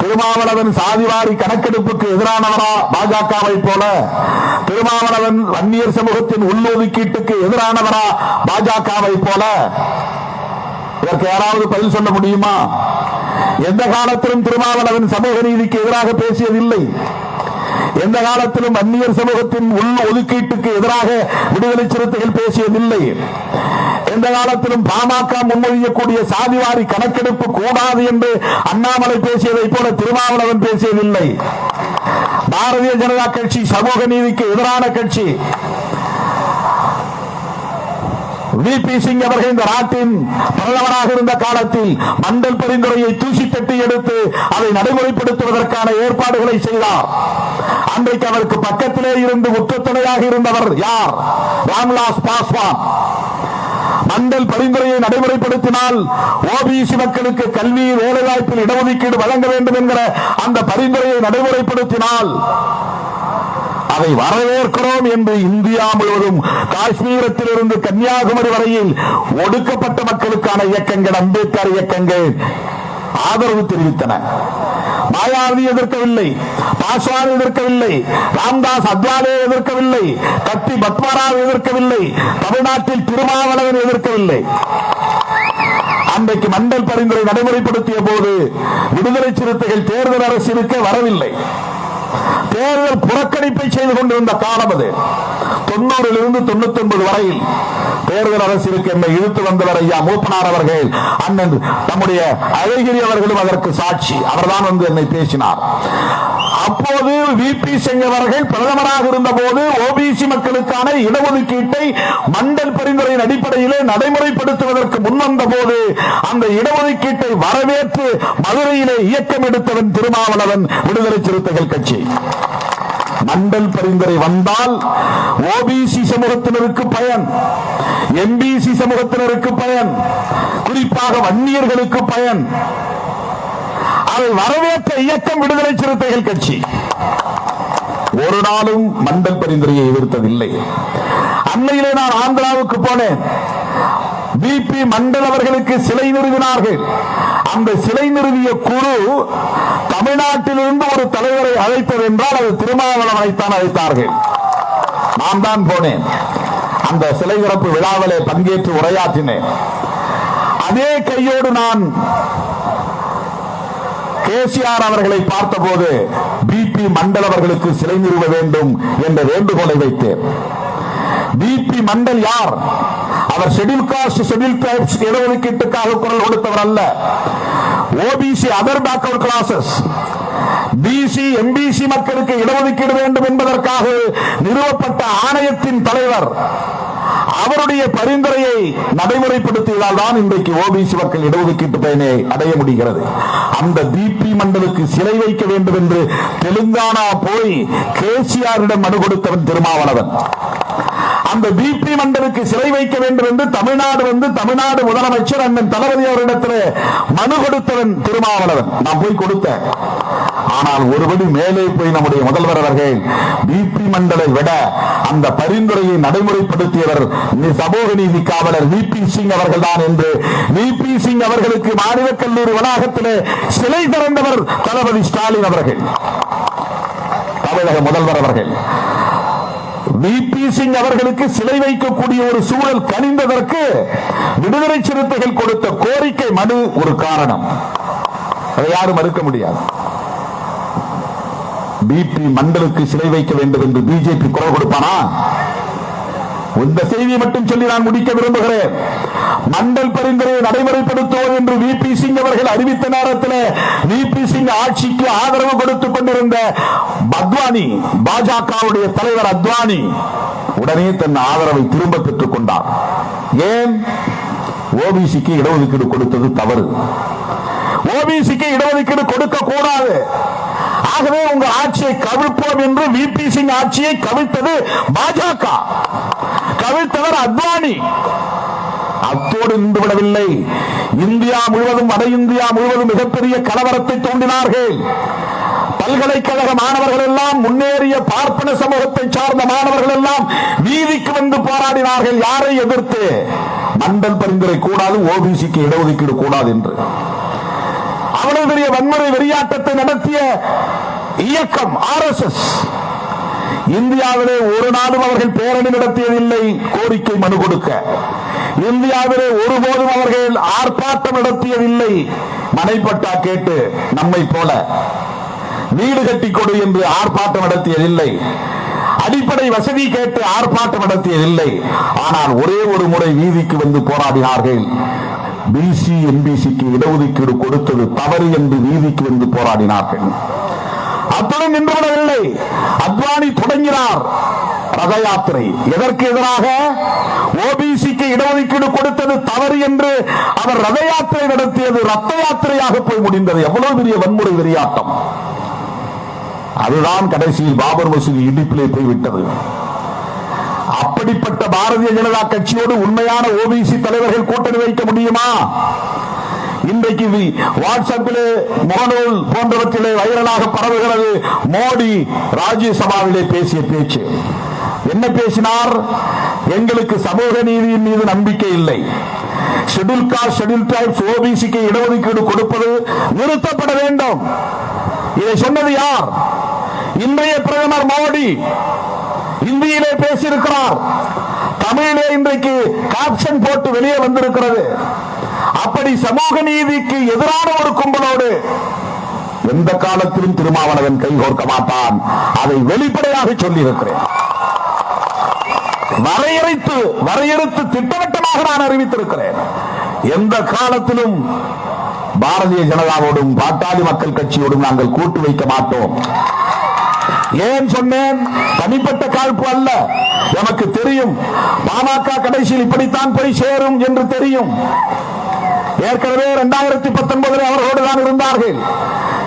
திருமாவளவன் சாதிவாரி கணக்கெடுப்புக்கு எதிரானவரா பாஜகவை போல? திருமாவளவன் வன்னியர் சமூகத்தின் உள்ளொதுக்கீட்டுக்கு எதிரானவரா பாஜகவை போல? இதற்கு யாராவது பதில் சொல்ல முடியுமா? எந்த காலத்திலும் திருமாவளவன் சமூக நீதிக்கு எதிராக பேசியதில்லை. எந்த காலத்திலும் வன்னியர் சமூகத்தின் உள் ஒதுக்கீட்டுக்கு எதிராக விடுதலை சிறுத்தைகள் பேசியதில்லை. எந்த காலத்திலும் பாமக முன்மொழியக்கூடிய சாதிவாரி கணக்கெடுப்பு கூடாது என்று அண்ணாமலை பேசியதை போல திருமாவளவன் பேசியதில்லை. பாரதிய ஜனதா கட்சி சமூக நீதிக்கு எதிரான கட்சி. விபி சிங் அவர்கள் இந்த நாட்டின் பிரதமராக இருந்த காலத்தில் மண்டல் பரிந்துரையை தூசி தட்டி எடுத்து அதை நடைமுறைப்படுத்துவதற்கான ஏற்பாடுகளை செய்தார். அன்றைக்கு அவருக்கு பக்கத்திலே இருந்து உத்தரத்துணையாக இருந்தவர் யார்? ராம்விலாஸ் பாஸ்வான். மண்டல் பரிந்துரையை நடைமுறைப்படுத்தினால் ஓபிசி மக்களுக்கு கல்வி வேலைவாய்ப்பில் இடஒதுக்கீடு வழங்க வேண்டும் என்கிற அந்த பரிந்துரையை நடைமுறைப்படுத்தினால் அதை வரவேற்கிறோம் என்று இந்தியா முழுவதும் காஷ்மீரத்தில் இருந்து கன்னியாகுமரி வரையில் ஒடுக்கப்பட்ட மக்களுக்கான இயக்கங்கள், அம்பேத்கர் இயக்கங்கள் ஆதரவு தெரிவித்தன. மாயாவதி எதிர்க்கவில்லை, பாஸ்வான் எதிர்க்கவில்லை, ராம்தாஸ் அத்வாலே எதிர்க்கவில்லை, கத்தி பத்மராவ் எதிர்க்கவில்லை, தமிழ்நாட்டில் திருமாவளவன் எதிர்க்கவில்லை. அன்றைக்கு மண்டல் பரிந்துரை நடைமுறைப்படுத்திய போது விடுதலை சிறுத்தைகள் தேர்தல் அரசியலுக்கு வரவில்லை. தேர்தல் புறக்கணிப்பை செய்து கொண்டிருந்த காலம் அது. 90 to 99 வரையில் தேர்தல் அரசியலுக்கு என்னை இழுத்து வந்தவர் ஐயா மூப்பனார் அவர்கள், அண்ணன் நம்முடைய அழகிரி அவர்களும் அதற்கு சாட்சி. அவர்தான் வந்து என்னை பேசினார். அப்போது விபி சிங் அவர்கள் பிரதமராக இருந்த போது ஓபிசி மக்களுக்கான இடஒதுக்கீட்டை மண்டல் பரிந்துரையின் அடிப்படையிலே நடைமுறைப்படுத்துவதற்கு முன்வந்த போது அந்த இடஒதுக்கீட்டை வரவேற்று மதுரையிலே இயக்கம் எடுத்தவன் திருமாவளவன், விடுதலை சிறுத்தைகள் கட்சி. மண்டல் பரிந்துரை வந்தால் ஓபிசி சமூகத்தினருக்கு பயன், எம்பிசி சமூகத்தினருக்கு பயன், குறிப்பாக வன்னியர்களுக்கு பயன். அதை வரவேற்ற இயக்கம் விடுதலை சிறுத்தைகள் கட்சி. ஒரு நாளும் மண்டல் பரிந்துரையை எதிர்த்ததில்லை. அன்னையிலே நான் ஆந்திராவுக்கு போனேன். பிபி மண்டல் அவர்களுக்கு சிலை நிறுவினார்கள். அந்த சிலை நிறுவிய குழு தமிழ்நாட்டிலிருந்து ஒரு தலைவரை அழைத்தது என்றால் அது திருமாவளவனைத்தான் அழைத்தார்கள். நான் தான் போனேன். அந்த சிலை திறப்பு விழாவிலே பங்கேற்று உரையாற்றினேன். அதே கையோடு நான் கேசிஆர் அவர்களை பார்த்தபோது பிபி மண்டல் அவர்களுக்கு சிலை நிறுவ வேண்டும் என்ற வேண்டுகோளை வைத்தேன். பிபி மண்டல் யார்? அவர் ஷெட்யூல் காஸ்ட், ஷெட்யூல் ட்ரைப்ஸ் இடஒதுக்கீட்டுக்காக குரல் கொடுத்தவர் அல்ல. OBC, other backward classes, BC, MBC மக்களுக்கு இடஒதுக்கீடு வேண்டும் என்பதற்காக நிறுவப்பட்ட ஆணையத்தின் தலைவர். அவருடைய பரிந்துரையை நடைமுறைப்படுத்தியதால் தான் இன்றைக்கு ஓபிசி மக்கள் இடஒதுக்கீட்டு பயனை அடைய முடிகிறது. அந்த பிபி மண்டலுக்கு சிலை வைக்க வேண்டும் என்று தெலுங்கானா போய் கேசிஆரிடம் மனு கொடுத்தவன் திருமாவளவன். அந்த பிபி மண்டலுக்கு சிலை வைக்க வேண்டும் என்று தமிழ்நாடு வந்து தமிழ்நாடு முதலமைச்சர் அண்ணன் தளபதி அவரிடத்தில் மனு கொடுத்தவன் திருமாவளவன். நான் போய் கொடுத்தேன். ஆனால் ஒருபடி மேலே போய் நம்முடைய முதல்வர் அவர்கள் பிபி மண்டலை விட அந்த பரிந்துரையை நடைமுறைப்படுத்தியவர் சமூக நீதி காவலர் விபி சிங் அவர்கள் தான் என்று விபி சிங் அவர்களுக்கு மாநில கல்லூரி வளாகத்திலே சிலை திறந்தவர் தளபதி ஸ்டாலின் அவர்கள், தமிழக முதல்வர் அவர்கள். விபி சிங் அவர்களுக்கு சிலை வைக்கக்கூடிய ஒரு சூழல் கனிந்ததற்கு விடுதலை சிறுத்தைகள் கொடுத்த கோரிக்கை மனு ஒரு காரணம். அதை யாரும் மறுக்க முடியாது. பிபி மண்டலுக்கு சிலை வைக்க வேண்டும் என்று பிஜேபி குரல் கொடுப்பானா? இந்த செய்தியை மட்டும் சொல்லி நான் முடிக்க விரும்புகிறேன். மண்டல் பரிந்துரையை நடைமுறைப்படுத்துவோம் என்று விபி சிங் அவர்கள் அறிவித்த நேரத்தில் விபி சிங் ஆட்சிக்கு ஆதரவு கொடுத்துக் கொண்டிருந்த அத்வானி, பாஜகவுடைய தலைவர் அத்வானி உடனே தன் ஆதரவை திரும்ப பெற்றுக் கொண்டார். ஏன்? ஓபிசிக்கு இடஒதுக்கீடு கொடுத்தது தவறு. ஓபிசிக்கு இடஒதுக்கீடு கொடுக்க கூடாது. ஆகவே உங்க ஆட்சியை கவிழ்ப்போம் என்று விபி சிங் ஆட்சியை கவிழ்த்தது பாஜக, கவிழ்த்தவர் அத்வானி. அத்தோடு நின்றுவிடவில்லை. இந்தியா முழுவதும், வட இந்தியா முழுவதும் மிகப்பெரிய கலவரத்தை தூண்டினார்கள். பல்கலைக்கழக மாணவர்கள் எல்லாம், முன்னேறிய பார்ப்பன சமூகத்தை சார்ந்த மாணவர்கள் எல்லாம் வீதிக்கு வந்து போராடினார்கள். யாரை எதிர்த்து? மண்டல் பரிந்துரை கூடாது, ஓபிசிக்கு இடஒதுக்கீடு கூடாது என்று. அவ்வளவு பெரிய வன்முறை வெறியாட்டத்தை நடத்திய இயக்கம் RSS. இந்தியாவிலே ஒரு நாளும் அவர்கள் பேரணி நடத்தியதில்லை கோரிக்கை மனு கொடுக்க. இந்தியாவிலே ஒருபோதும் அவர்கள் ஆர்ப்பாட்டம் நடத்தியதில்லை மனைப்பட்டா கேட்டு. நம்மை போல வீடு கட்டி கொடு என்று ஆர்ப்பாட்டம் நடத்தியதில்லை. அடிப்படை வசதி கேட்டு ஆர்ப்பாட்டம் நடத்தியதில்லை. ஆனால் ஒரே ஒரு முறை வீதிக்கு வந்து போராடினார்கள். பிசி, எம்பிசிக்கு இடஒதுக்கீடு கொடுத்தது தவறு என்று வீதிக்கு வந்து போராடினார்கள். அத்துடன் நின்றுவிடவில்லை. அத்வானி தொடங்கினார் ரத யாத்திரை. எதற்கு எதிராக? ஓபிசிக்கு இடஒதுக்கீடு கொடுத்தது தவறு என்று அவர் ரத யாத்திரை நடத்தியது ரத்த யாத்திரையாக போய் முடிந்தது. எவ்வளவு பெரிய வன்முறை வெறியாட்டம்! அதுதான் கடைசியில் பாபர் மசூதி இடிப்பிலே போய்விட்டது. அப்படிப்பட்ட பாரதிய ஜனதா கட்சியோடு உண்மையான ஓபிசி தலைவர்கள் கூட்டணி வைக்க முடியுமா? இன்றைக்கு வாட்ஸ்அப்பிலே, முகநூல் போன்றவற்றிலே வைரலாக பரவுகிறது மோடி ராஜ்யசபாவிலே பேசிய பேச்சு. என்ன பேசினார்? எங்களுக்கு சமூக நீதியின் மீது நம்பிக்கை இல்லை. ஷெட்யூல் காஸ்ட், ஷெட்யூல் ட்ரைப்ஸ், ஓபிசிக்கு இடஒதுக்கீடு கொடுப்பது நிறுத்தப்பட வேண்டும். இதை சொன்னது யார்? இன்றைய பிரதமர் மோடி இந்தியிலே பேசியிருக்கிறார். தமிழிலே இன்றைக்கு கேப்ஷன் போட்டு வெளியே வந்திருக்கிறது. அப்படி சமூக நீதிக்கு எதிரான ஒரு கும்பலோடு எந்த காலத்திலும் திருமாவளவன் கைகோர்க்க மாட்டான். அதை வெளிப்படையாக சொல்லி இருக்கிறேன். வரையறுத்து திட்டவட்டமாக நான் அறிவித்திருக்கிறேன். எந்த காலத்திலும் பாரதிய ஜனதாவோடும் பாட்டாளி மக்கள் கட்சியோடும் நாங்கள் கூட்டு வைக்க மாட்டோம். ஏன் சொன்னேன்? தனிப்பட்ட காழ்ப்பு அல்ல. எனக்கு தெரியும் பாமக கடைசியில் இப்படித்தான் போய் சேரும் என்று தெரியும். ஏற்கனவே 2019 அவர்களோடு தான் இருந்தார்கள்,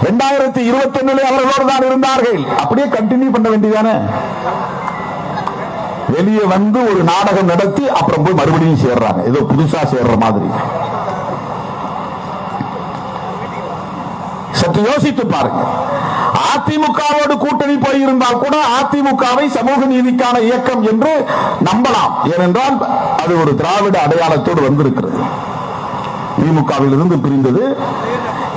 2021 அவர்களோடு தான் இருந்தார்கள். அப்படியே கண்டினியூ பண்ண வேண்டியதானே? வெளியே வந்து ஒரு நாடகம் நடத்தி அப்புறம் போய் மறுபடியும் சேர்றாங்க, ஏதோ புதுசா சேர்ற மாதிரி. சற்று யோசித்து பாருங்க. அதிமுகவோடு கூட்டணி போயிருந்தால் கூட அதிமுகவை சமூக நீதிக்கான இயக்கம் என்று நம்பலாம். ஏனென்றால் அது ஒரு திராவிட அடையாளத்தோடு வந்திருக்கிறது. திமுகவில் இருந்து பிரிந்தது.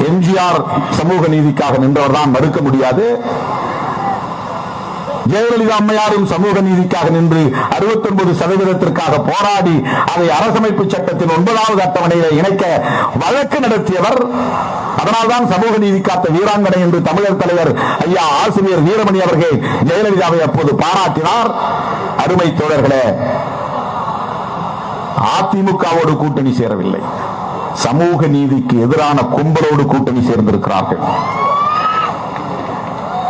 எம்ஜிஆர் சமூக நீதிக்காக நின்றவர் தான், மறுக்க முடியாது. ஜெயலலிதா அம்மையாரும் சமூக நீதிக்காக நின்று 69% போராடி அதை அரசமைப்பு சட்டத்தின் 9வது அட்டவணையில் இணைக்க வழக்கு நடத்தியவர். அதனால்தான் சமூக நீதி காத்த வீராங்கனை என்று தமிழர் தலைவர் ஐயா ஆசிரியர் வீரமணி அவர்கள் ஜெயலலிதாவை அப்போது பாராட்டினார். அருமை தோழர்களே, அதிமுகவோடு கூட்டணி சேரவில்லை, சமூக நீதிக்கு எதிரான கும்பலோடு கூட்டணி சேர்ந்திருக்கிறார்கள்.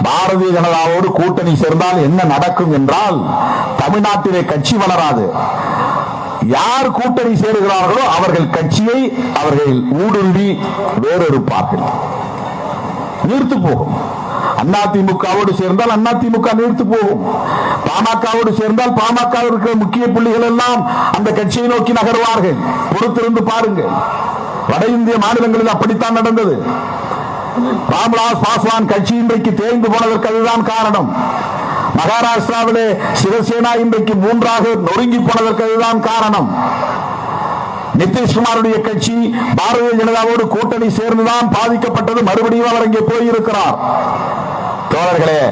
பாரதிய ஜனதாவோடு கூட்டணி சேர்ந்தால் என்ன நடக்கும் என்றால், தமிழ்நாட்டிலே கட்சி வளராது. யார் கூட்டணி சேருகிறார்களோ அவர்கள் கட்சியை அவர்கள் ஊடுருவி வேறொருப்பார்கள், நீர்த்து போகும். அதிமுகவோடு சேர்ந்தால் அதிமுக நீர்த்து போகும். பாமகவோடு சேர்ந்தால் பாமக இருக்கிற முக்கிய புள்ளிகள் எல்லாம் அந்த கட்சியை நோக்கி நகர்வார்கள். பொறுத்திருந்து பாருங்கள். வட இந்திய மாநிலங்களில் அப்படித்தான் நடந்தது. ராம்விலாஸ் பாஸ்வான் கட்சி இன்றைக்கு தேய்ந்து போனதற்கு அதுதான் காரணம். மகாராஷ்டிராவிலே சிவசேனா இன்றைக்கு 3ஆக நொறுங்கி போனதற்கு அதுதான் காரணம். நிதிஷ்குமாருடைய கட்சி பாரதிய ஜனதாவோடு கூட்டணி சேர்ந்துதான் பாதிக்கப்பட்டது. மறுபடியும் அவர் அங்கே போயிருக்கிறார். தோழர்களே,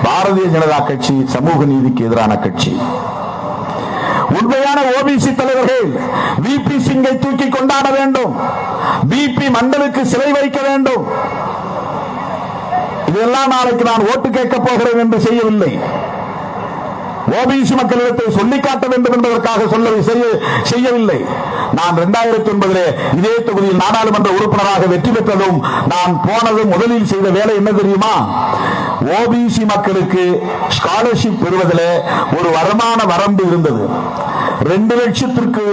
பாரதிய ஜனதா கட்சி சமூக நீதிக்கு எதிரான கட்சி. உண்மையான ஓபிசி தலைவர்கள் விபி சிங்கை தூக்கி கொண்டாட வேண்டும், பிபி மண்டலுக்கு சிலை வைக்க வேண்டும். இதெல்லாம் நாளைக்கு நான் ஓட்டு கேட்க போகிறேன் என்று செய்யவில்லை. ஓபிசி மக்களிடத்தை சொல்லிக் காட்ட வேண்டும் என்பதற்காக செய்யவில்லை. நான் 2009 இதே தொகுதியில் நாடாளுமன்ற உறுப்பினராக வெற்றி பெற்றதும் நான் போனதும் முதலில் செய்த வேலை என்ன தெரியுமா? ஓபிசி மக்களுக்கு ஸ்காலர்ஷிப் பெறுவதில் ஒரு வருமான வரம்பு இருந்தது. 2 லட்சத்திற்கு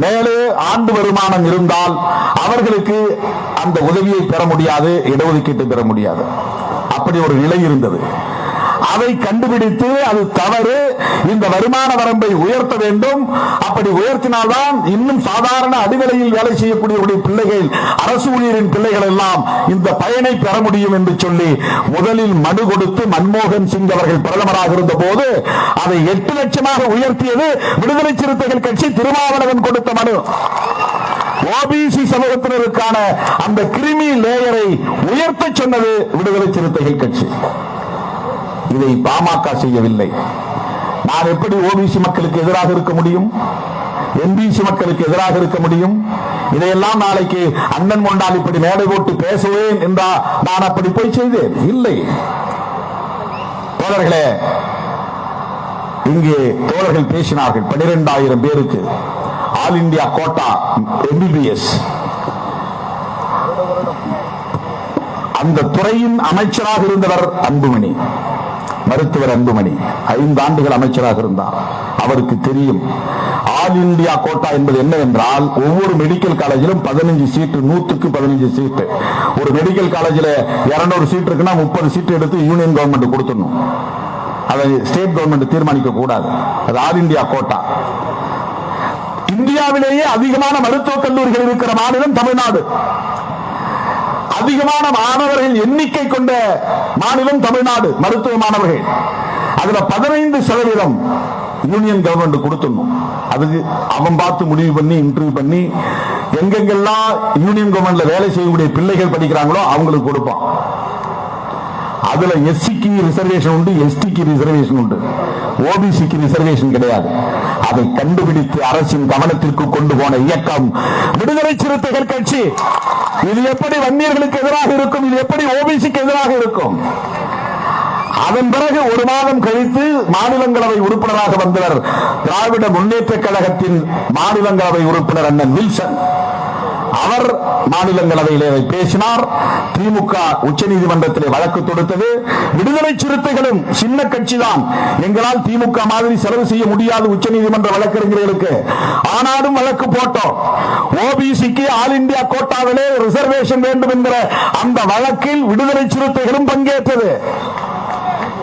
மேலே ஆண்டு வருமானம் இருந்தால் அவர்களுக்கு அந்த உதவியை பெற முடியாது, இடஒதுக்கீட்டை பெற முடியாது. அப்படி ஒரு நிலை இருந்தது. அதை கண்டுபிடித்து அது தவறு, இந்த வருமான வரம்பை உயர்த்த வேண்டும். அப்படி உயர்த்தினால்தான் இன்னும் சாதாரண அடிநிலையில் வேலை செய்யக்கூடிய பிள்ளைகள், அரசு ஊழியரின் பிள்ளைகள் எல்லாம் இந்த பயனை பெற முடியும் என்று சொல்லி முதலில் மனு கொடுத்து மன்மோகன் சிங் அவர்கள் பிரதமராக இருந்த போது அதை 8 லட்சமாக உயர்த்தியது விடுதலை சிறுத்தைகள் கட்சி. திருமாவளவன் கொடுத்த மனு. ஓபிசி சமூகத்தினருக்கான அந்த கிரிமி லேயரை உயர்த்த சொன்னது விடுதலை சிறுத்தைகள் கட்சி. இதை பாமக செய்யவில்லை. நான் எப்படி ஓபிசி மக்களுக்கு எதிராக இருக்க முடியும்? எம்பிசி மக்களுக்கு எதிராக இருக்க முடியும்? இதையெல்லாம் நாளைக்கு அண்ணன் கொண்டால் இப்படி மேடை போட்டு பேசுவேன் என்றா நான் அப்படி போய் செய்தேன்? இல்லை. தோழர்களே, இங்கே தோழர்கள் பேசினார்கள். 12,000 பேருக்கு ஆல் இந்தியா கோட்டா MBBS. அந்த துறையின் அமைச்சராக இருந்தவர் அன்புமணி, மருத்துவர் அன்புமணி 5 ஆண்டுகள் அமைச்சராக இருந்தார். அவருக்கு தெரியும் ஆல் இந்தியா கோட்டா என்பது என்னவென்றால், ஒவ்வொரு மெடிக்கல் காலேஜிலும் 15 சீட்டு, 100க்கு 15 சீட்டு. ஒரு மெடிக்கல் காலேஜில் 200 சீட் இருக்குன்னா 30 சீட்டு எடுத்து யூனியன் கவர்மெண்ட் கொடுத்துடணும். அதை ஸ்டேட் கவர்மெண்ட் தீர்மானிக்க கூடாது. அது ஆல் இந்தியா கோட்டா. இந்தியாவிலேயே அதிகமான மருத்துவக் கல்லூரிகள் இருக்கிற மாநிலம் தமிழ்நாடு. அதிகமான மாணவர்கள் எண்ணிக்கை கொண்ட மாநிலம் தமிழ்நாடு. மருத்துவ மாணவர்கள் அதுல 15% யூனியன் கவர்மெண்ட் கொடுத்துடணும். அதுக்கு அவன் பார்த்து முடிவு பண்ணி இன்டர்வியூ பண்ணி எங்கெங்கெல்லாம் யூனியன் கவர்மெண்ட்ல வேலை செய்யக்கூடிய பிள்ளைகள் படிக்கிறாங்களோ அவங்களுக்கு கொடுப்பான். அதுல எஸ்சிக்கு ரிசர்வேஷன் உண்டு, எஸ்டிக்கு ரிசர்வேஷன் உண்டு, ஓபிசிக்கு ரிசர்வேஷன் கிடையாது. அதை கண்டுபிடித்து அரசின் கவனத்திற்கு கொண்டு போன இயக்கம் விடுதலை சிறுத்தைகள் கட்சி. இது எப்படி வன்னியர்களுக்கு எதிராக இருக்கும்? இது எப்படி ஓபிசிக்கு எதிராக இருக்கும்? அதன் பிறகு 1 மாதம் கழித்து மாநிலங்களவை உறுப்பினராக வந்தவர் திராவிட முன்னேற்ற கழகத்தின் மாநிலங்களவை உறுப்பினர் அண்ணன் வில்சன். அவர் மாநிலங்களவையிலே பேசினார். திமுக உச்சநீதிமன்றத்திலே வழக்கு தொடுத்தது. விடுதலை சிறுத்தைகளும் சின்ன கட்சிதான், எங்களால் திமுக மாதிரி செலவு செய்ய முடியாது உச்சநீதிமன்ற வழக்கறிஞர்களுக்கு, ஆனாலும் வழக்கு போட்டோம். ஓபிசிக்கு ஆல் இந்தியா கோட்டாவிலே ரிசர்வேஷன் வேண்டும் என்கிற அந்த வழக்கில் விடுதலை சிறுத்தைகளும் பங்கேற்றது.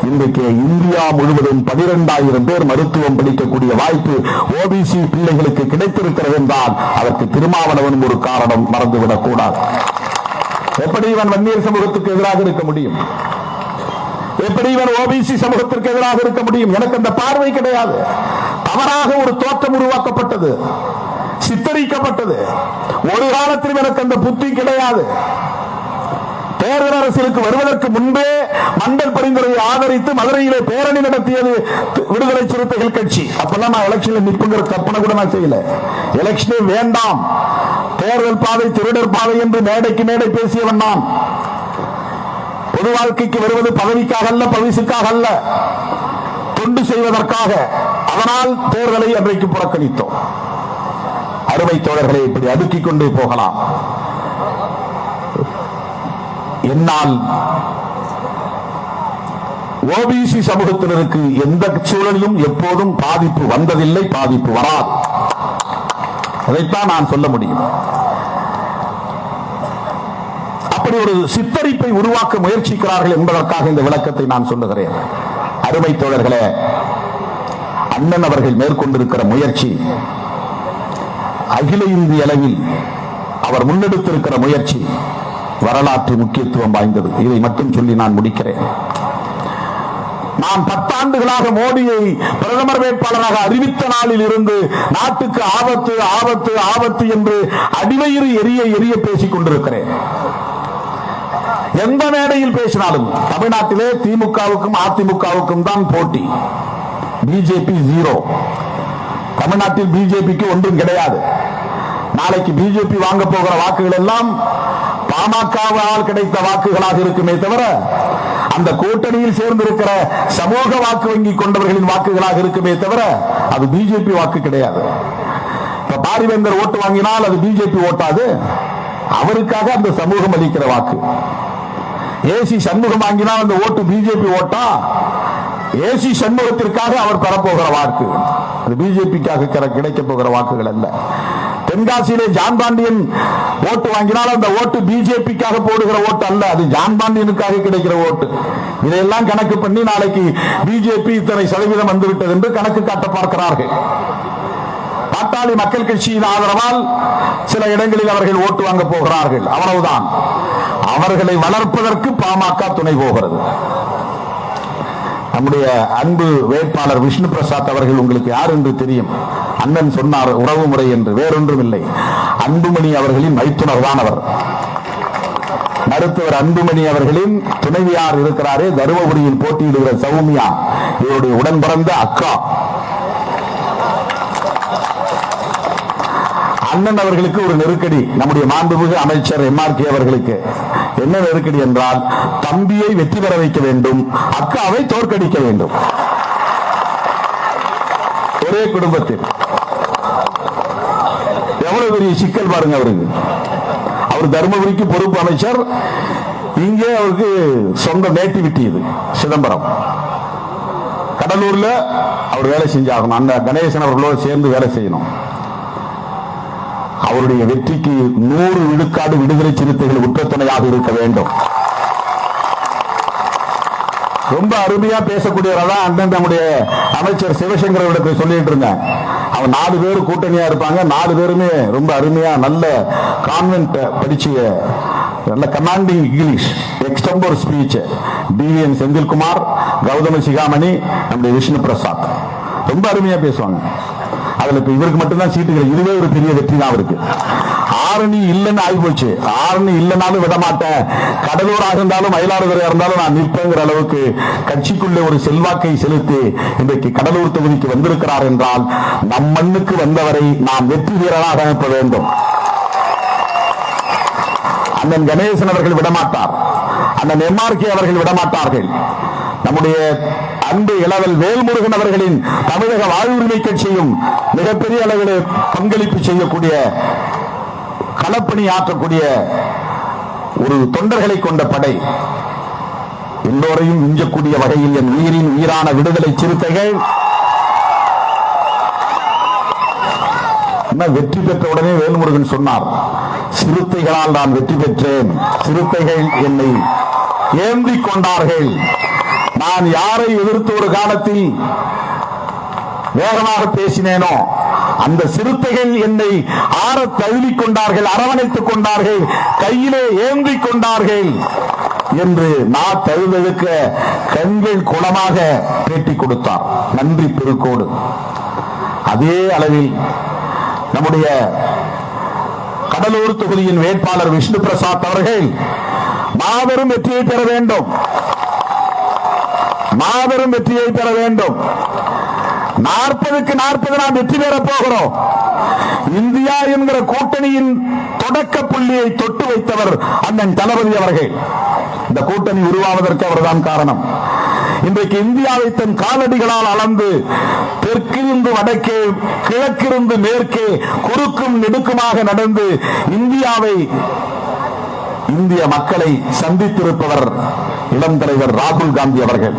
இன்றைக்கு இந்தியா முழுவதும் 12,000 பேர் மருத்துவம் படிக்கக்கூடிய வாய்ப்பு ஓபிசி பிள்ளைகளுக்கு கிடைத்திருக்கிறது என்றால் அதற்கு திருமாவளவன் ஒரு காரணம், மறந்துவிடக் கூடாது. எப்படி இவன் வன்னியர் சமூகத்துக்கு எதிராக இருக்க முடியும்? எப்படி இவன் ஓபிசி சமூகத்திற்கு எதிராக இருக்க முடியும்? எனக்கு அந்த பார்வை கிடையாது. தவறாக ஒரு தோற்றம் உருவாக்கப்பட்டது, சித்தரிக்கப்பட்டது. ஒரு காலத்தில் எனக்கு அந்த புத்தி கிடையாது. தேர்தல் அரசியலுக்கு வருவதற்கு முன்பே மண்டல் பரிந்துரையை ஆதரித்து மதுரையிலே பேரணி நடத்தியது விடுதலை சிறுத்தைகள் கட்சி. அப்பெல்லாம் நான் எலெக்ஷனில் நிற்புங்கிற கற்பனை கூட நான் செய்யல. எலெக்ஷனே வேண்டாம், தேர்தல் பாதை திருடர் பாதை என்று மேடைக்கு மேடை பேசியவன் நான். பொது வாழ்க்கைக்கு வருவது பதவிக்காக அல்ல, பரிசுக்காக அல்ல, தொண்டு செய்வதற்காக. அதனால் தேர்தலை அன்றைக்கு புறக்கணித்தோம். அருமை தோழர்களை இப்படி அடுக்கிக் கொண்டே போகலாம். என்னால் ஓபிசி சமூகத்தினருக்கு எந்த சூழலிலும் எப்போதும் பாதிப்பு வந்ததில்லை, பாதிப்பு வராது. அதைத்தான் நான் சொல்ல முடியும். அப்படி ஒரு சித்தரிப்பை உருவாக்க முயற்சிக்கிறார்கள் என்பதற்காக இந்த விளக்கத்தை நான் சொல்லுகிறேன். அருமை தோழர்களே, அண்ணன் அவர்கள் மேற்கொண்டிருக்கிற முயற்சி அகில இந்திய அளவில் அவர் முன்னெடுத்திருக்கிற முயற்சி வரலாற்று முக்கியத்துவம் வாய்ந்தது. இதை மட்டும் சொல்லி நான் முடிக்கிறேன். நான் 10 ஆண்டுகளாக மோடியை பிரதமர் வேட்பாளராக அறிவித்த நாளில் இருந்து நாட்டுக்கு ஆபத்து ஆபத்து ஆபத்து என்று அடிவயிறு எரிய எரிய பேசிக் கொண்டிருக்கிறேன். எந்த மேடையில் பேசினாலும் தமிழ்நாட்டிலே திமுகவுக்கும் அதிமுகவுக்கும் தான் போட்டி. பிஜேபி 0. தமிழ்நாட்டில் பிஜேபிக்கு ஒன்றும் கிடையாது. நாளைக்கு பிஜேபி வாங்க போகிற வாக்குகள் எல்லாம் பாமகவால் கிடைத்த வாக்குகளாக இருக்குமே தவிர அந்த கூட்டணியில் சேர்ந்திருக்கிற சமூக வாக்கு வங்கி கொண்டவர்களின் வாக்குகளாக இருக்குமே தவிர அது பிஜேபி வாக்கு கிடையாது. இப்ப பாரிவேந்தர் ஓட்டு வாங்கினால் அது பிஜேபி ஓட்டாது, அவருக்காக அந்த சமூகம் அளிக்கிற வாக்கு. ஏசி சண்முகம் வாங்கினால் அந்த ஓட்டு பிஜேபி ஓட்டா, ஏசி சண்முகத்திற்காக அவர் பெறப்போகிற வாக்கு, அது பிஜேபிக்காக கிடைக்க போகிற வாக்குகள் அல்ல. தென்காசியிலே ஜான் பாண்டியன் ஓட்டு வாங்கினால் அந்த ஓட்டு பிஜேபிக்காக போடுகிற ஓட்டு அல்ல, அது ஜான் பாண்டியனுக்காக கிடைக்கிற ஓட்டு. இதையெல்லாம் கணக்கு பண்ணி நாளைக்கு பிஜேபி இத்தனை சதவீதம் வந்துவிட்டது என்று கணக்கு காட்ட பார்க்கிறார்கள். பாட்டாளி மக்கள் கட்சியின் ஆதரவால் சில இடங்களில் அவர்கள் ஓட்டு வாங்க போகிறார்கள், அவ்வளவுதான். அவர்களை வளர்ப்பதற்கு பாமக துணை போகிறது. நம்முடைய அன்பு வேட்பாளர் விஷ்ணு பிரசாத் அவர்கள் உங்களுக்கு யார் என்று தெரியும். அண்ணன் சொன்னார் உறவு முறை என்று, வேறொன்றும் இல்லை. அன்புமணி அவர்களின் மைத்துனர் தான் அவர். மருத்துவர் அன்புமணி அவர்களின் துணைவியார் இருக்கிறாரே, தருமபுரியில் போட்டியிடுகிற சௌமியா, இவருடைய உடன் பிறந்த அக்கா. அண்ணன் அவர்களுக்கு ஒரு நெருக்கடி, நம்முடைய மாண்புமிகு அமைச்சர் MRK அவர்களுக்கு என்ன நெருக்கடி என்றால், தம்பியை வெற்றி பெற வைக்க வேண்டும், அக்காவை தோற்கடிக்க வேண்டும். ஒரே குடும்பத்தில் எவ்வளவு பெரிய சிக்கல் பாருங்க அவருக்கு. அவர் தருமபுரிக்கு பொறுப்பு அமைச்சர், இங்கே அவருக்கு சொந்த நேட்டிவிட்டி இது சிதம்பரம். கடலூர்ல அவர் வேலை செஞ்சாகணும். அந்த கணேசன் அவர்களோடு சேர்ந்து வேலை செய்யணும். அவருடைய வெற்றிக்கு 100 விழுக்காடு விடுதலை சிறுத்தைகள் உற்ற துணையாக இருக்க வேண்டும். ரொம்ப அருமையா பேசக்கூடியவரதான் அண்ணன் நம்முடைய அமைச்சர் சிவசங்கர் இடத்துல சொல்லிட்டு இருந்தேன். அவன் 4 பேர் கூட்டணியா இருப்பாங்க. 4 பேருமே ரொம்ப அருமையா நல்ல கான்வென்ட் படிச்சு நல்ல commanding English extempore speech. TVN Senthilkumar, Gowthama Sigamani, நம்முடைய விஷ்ணு பிரசாத் ரொம்ப அருமையா பேசுவாங்க. அதுல இப்ப இவருக்கு மட்டும்தான் சீட்டுகள். இதுவே ஒரு பெரிய வெற்றி தான் அவருக்கு. ஆரணி இல்லைன்னு ஆகி போச்சு. ஆரணி இல்லைனாலும் விட மாட்டேன், கடலூராக இருந்தாலும் மயிலாடுதுறையா இருந்தாலும் நான் நிற்பேங்கிற அளவுக்கு கட்சிக்குள்ளே ஒரு செல்வாக்கை செலுத்தி இன்றைக்கு கடலூர் தொகுதிக்கு வந்திருக்கிறார் என்றால் நம் மண்ணுக்கு வந்தவரை நாம் வெற்றி வீரராக அனுப்ப வேண்டும். அண்ணன் கணேசன் அவர்கள் விடமாட்டார், அண்ணன் எம்ஆர்கே அவர்கள் விடமாட்டார்கள். நம்முடைய அன்பு இளவல் வேல்முருகன் அவர்களின் தமிழக வாழ்வுரிமை கட்சியும் மிகப்பெரிய அளவில் பங்களிப்பு செய்யக்கூடிய களப்பணி ஆற்றக்கூடிய ஒரு தொண்டர்களை கொண்ட படை. எல்லோரையும் மிஞ்சக்கூடிய வகையில் என் உயிரின் உயிரான விடுதலை சிறுத்தைகள் வெற்றி பெற்ற உடனே வேல்முருகன் சொன்னார், சிறுத்தைகளால் நான் வெற்றி பெற்றேன், சிறுத்தைகள் என்னை ஏந்திக் கொண்டார்கள். நான் யாரை எதிர்த்து ஒரு காலத்தில் வேகமாக பேசினேனோ அந்த சிறுத்தைகள் என்னை ஆற தழுவிக் கொண்டார்கள், அரவணைத்துக் கொண்டார்கள், கையிலே ஏந்திக் கொண்டார்கள் என்று நான் தழுவெழுக்க கண்கள் குளமாக பேட்டி கொடுத்தார். நன்றி பெருக்கோடு. அதே அளவில் நம்முடைய கடலூர் தொகுதியின் வேட்பாளர் விஷ்ணு பிரசாத் அவர்கள் மாபெரும் வெற்றியை பெற வேண்டும், மாபெரும் வெற்றியை பெற வேண்டும். 40க்கு 40 நாம் வெற்றி பெற போகிறோம். இந்தியா என்கிற கூட்டணியின் தொடக்க புள்ளியை தொட்டு வைத்தவர் அண்ணன் தளபதி அவர்கள். இந்த கூட்டணி உருவாவதற்கு அவர்தான் காரணம். இன்றைக்கு இந்தியாவை தன் காலடிகளால் அளந்து தெற்கிருந்து வடக்கே, கிழக்கிருந்து மேற்கே, குறுக்கும் நெடுக்குமாக நடந்து இந்தியாவை, இந்திய மக்களை சந்தித்திருப்பவர் இளம் தலைவர் ராகுல் காந்தி அவர்கள்.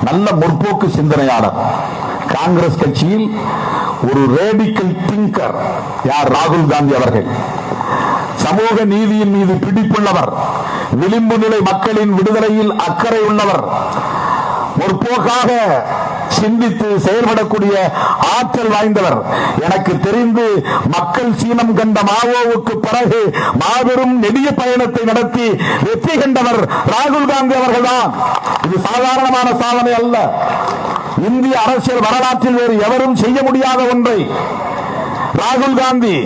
நல்ல முற்போக்கு சிந்தனையாளர். காங்கிரஸ் கட்சியில் ஒரு ரேடிக்கல் திங்கர் யார்? ராகுல் காந்தி அவர்கள். சமூக நீதியின் மீது பிடிப்புள்ளவர், விளிம்பு நிலை மக்களின் விடுதலையில் அக்கறை உள்ளவர், முற்போக்காக சிந்தித்து செயல்படக்கூடிய ஆற்றல் வாய்ந்தவர். எனக்கு தெரிந்து மக்கள் சீனம் கண்ட மாவோவுக்கு பிறகு மாபெரும் நெடிய பயணத்தை நடத்தி வெற்றி கண்டவர் ராகுல் காந்தி அவர்கள்தான். இது சாதாரணமான சாதனை அல்ல. இந்திய அரசியல் வரலாற்றில் வேறு எவரும் செய்ய முடியாத ஒன்றை ராகுல் காந்தி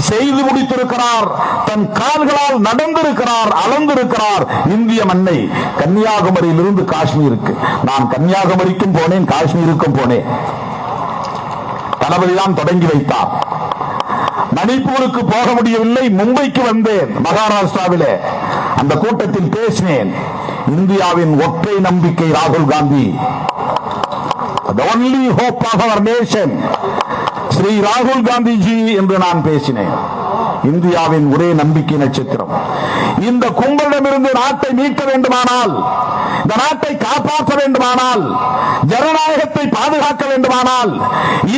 செய்து முடித்திருக்கிறார். தன் கால்களால் நடந்திருக்கிறார், அளந்திருக்கிறார் இந்திய மண்ணை. கன்னியாகுமரியிலிருந்து காஷ்மீருக்கு. நான் கன்னியாகுமரிக்கும் போனேன், காஷ்மீருக்கும் போனேன். தளபதிதான் தொடங்கி வைத்தார். மணிப்பூருக்கு போக முடியவில்லை, மும்பைக்கு வந்தேன். மகாராஷ்டிராவிலே அந்த கூட்டத்தில் பேசினேன். இந்தியாவின் ஒற்றை நம்பிக்கை ராகுல் Gandhi. The only hope of our nation, Sri ராகுல் காந்தி ஜி என்று நான் பேசினேன். இந்தியாவின் ஒரே நம்பிக்கை நட்சத்திரம். இந்த கும்பலிடமிருந்து நாட்டை மீட்க வேண்டுமானால், இந்த நாட்டை காப்பாற்ற வேண்டுமானால், ஜனநாயகத்தை பாதுகாக்க வேண்டுமானால்,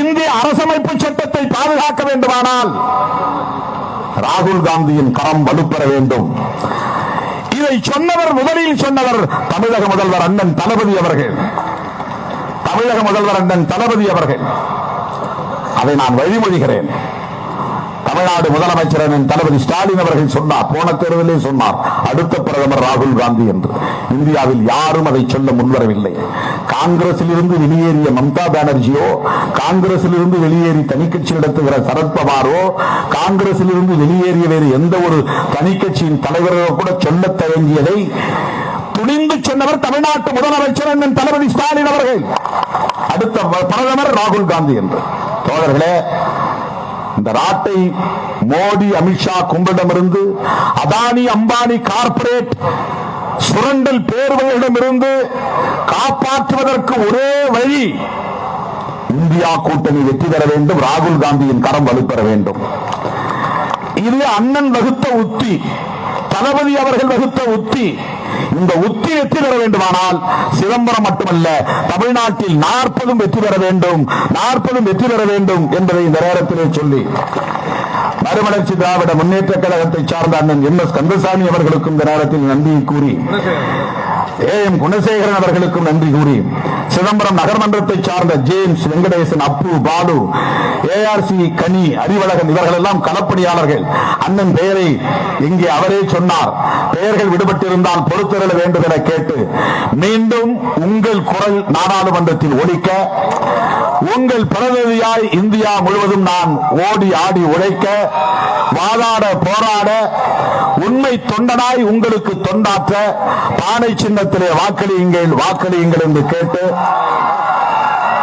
இந்திய அரசமைப்பு சட்டத்தை பாதுகாக்க வேண்டுமானால் ராகுல் காந்தியின் கரம் வலுப்பெற வேண்டும். இதை சொன்னவர், முதலில் சொன்னவர் தமிழக முதல்வர் அண்ணன் தளபதி அவர்கள். தமிழக முதல்வர் அண்ணன் தளபதி அவர்கள். அதை நான் வழிமொழிகிறேன். தமிழ்நாடு முதலமைச்சர் அண்ணன் தளபதி ஸ்டாலின் அவர்கள் சொன்னார், போன தேர்தலே சொன்னார், அடுத்த பிரதமர் ராகுல் காந்தி என்று. இந்தியாவில் யாரும் அதை சொல்ல முன்வரவில்லை. காங்கிரசில் இருந்து வெளியேறிய மம்தா பானர்ஜியோ, காங்கிரசில் இருந்து வெளியேறி தனிக்கட்சி நடத்துகிற சரத்பவாரோ, காங்கிரசில் இருந்து வெளியேறிய வேறு எந்த ஒரு தனிக்கட்சியின் தலைவரோ கூட சொல்ல தயங்கியதை துணிந்து சொன்னவர் தமிழ்நாட்டு முதலமைச்சர் அண்ணன் தளபதி ஸ்டாலின் அவர்கள். அடுத்த பிரதமர் ராகுல் காந்தி என்று. தோழர்களே, இந்த நாட்டை மோடி, அமித்ஷா கும்பலிடமிருந்து, அதானி அம்பானி கார்ப்பரேட் சுரண்டல் பேர்வர்களிடமிருந்து காப்பாற்றுவதற்கு ஒரே வழி இந்தியா கூட்டணி வெற்றி பெற வேண்டும். ராகுல் காந்தியின் கரம் வலுப்பெற வேண்டும். இது அண்ணன் வகுத்த உத்தி. தளபதி அவர்கள் வகுத்த உத்தி. இந்த உத்தி வெற்றி பெற வேண்டுமானால் சிதம்பரம் மட்டுமல்ல, தமிழ்நாட்டில் 40 வெற்றி பெற வேண்டும், 40 வெற்றி பெற வேண்டும் என்பதை இந்த நேரத்திலே சொல்லி, மறுமலர்ச்சி திராவிட முன்னேற்ற கழகத்தை சார்ந்த அண்ணன் MS கந்தசாமி அவர்களுக்கும் இந்த நேரத்தில் நன்றியை கூறி, AM குணசேகரன் அவர்களுக்கும் நன்றி கூறி, சிதம்பரம் நகர்மன்றத்தை சார்ந்த ஜேம்ஸ், வெங்கடேசன், அப்பு, பாலு, ARC கனி, அறிவழகன் இவர்கள் எல்லாம் களப்பணியாளர்கள். அண்ணன் பெயரை இங்கே அவரே சொன்னார். பெயர்கள் விடுபட்டிருந்தால் பொறுத்திருக்க வேண்டும் என கேட்டு மீண்டும் உங்கள் குரல் நாடாளுமன்றத்தில் ஒலிக்க, உங்கள் பிரதிநிதியாய் இந்தியா முழுவதும் நான் ஓடி ஆடி உழைக்க, வாதாட போராட, உண்மை தொண்டனாய் உங்களுக்கு தொண்டாற்ற பானை சின்னத்திலே வாக்களியுங்கள், வாக்களியுங்கள் என்று கேட்டு,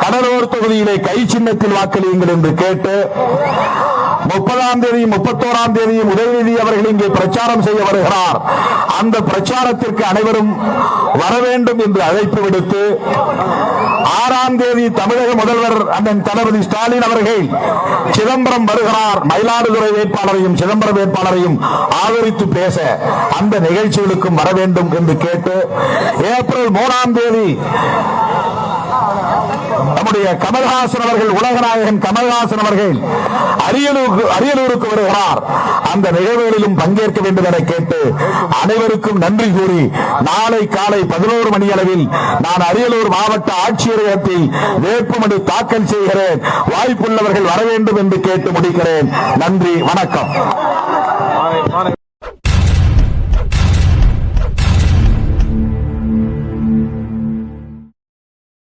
கடலூர் தொகுதியிலே கை சின்னத்தில் வாக்களியுங்கள் என்று கேட்டு, 30ஆம் தேதியும் 31ஆம் தேதியும் உதயநிதி அவர்கள் இங்கே பிரச்சாரம் செய்ய வருகிறார். அந்த பிரச்சாரத்திற்கு அனைவரும் வர வேண்டும் என்று அழைப்பு விடுத்து, 6ஆம் தேதி தமிழக முதல்வர் அண்ணன் தளபதி ஸ்டாலின் அவர்கள் சிதம்பரம் வருகிறார். மயிலாடுதுறை வேட்பாளரையும் சிதம்பரம் வேட்பாளரையும் ஆதரித்து பேச அந்த நிகழ்ச்சிகளுக்கும் வர வேண்டும் என்று கேட்டு, ஏப்ரல் 3ஆம் தேதி நம்முடைய கமல்ஹாசன் அவர்கள், உலகநாயகன் கமல்ஹாசன் அவர்கள் அரியலூருக்கு வருகிறார். அந்த நிகழ்வுகளிலும் பங்கேற்க வேண்டும் என கேட்டு அனைவருக்கும் நன்றி கூறி, நாளை காலை 11 மணி அளவில் நான் அரியலூர் மாவட்ட ஆட்சியரகத்தில் வேட்புமனு தாக்கல் செய்கிறேன். வாய்ப்புள்ளவர்கள் வர வேண்டும் என்று கேட்டு முடிக்கிறேன். நன்றி, வணக்கம்.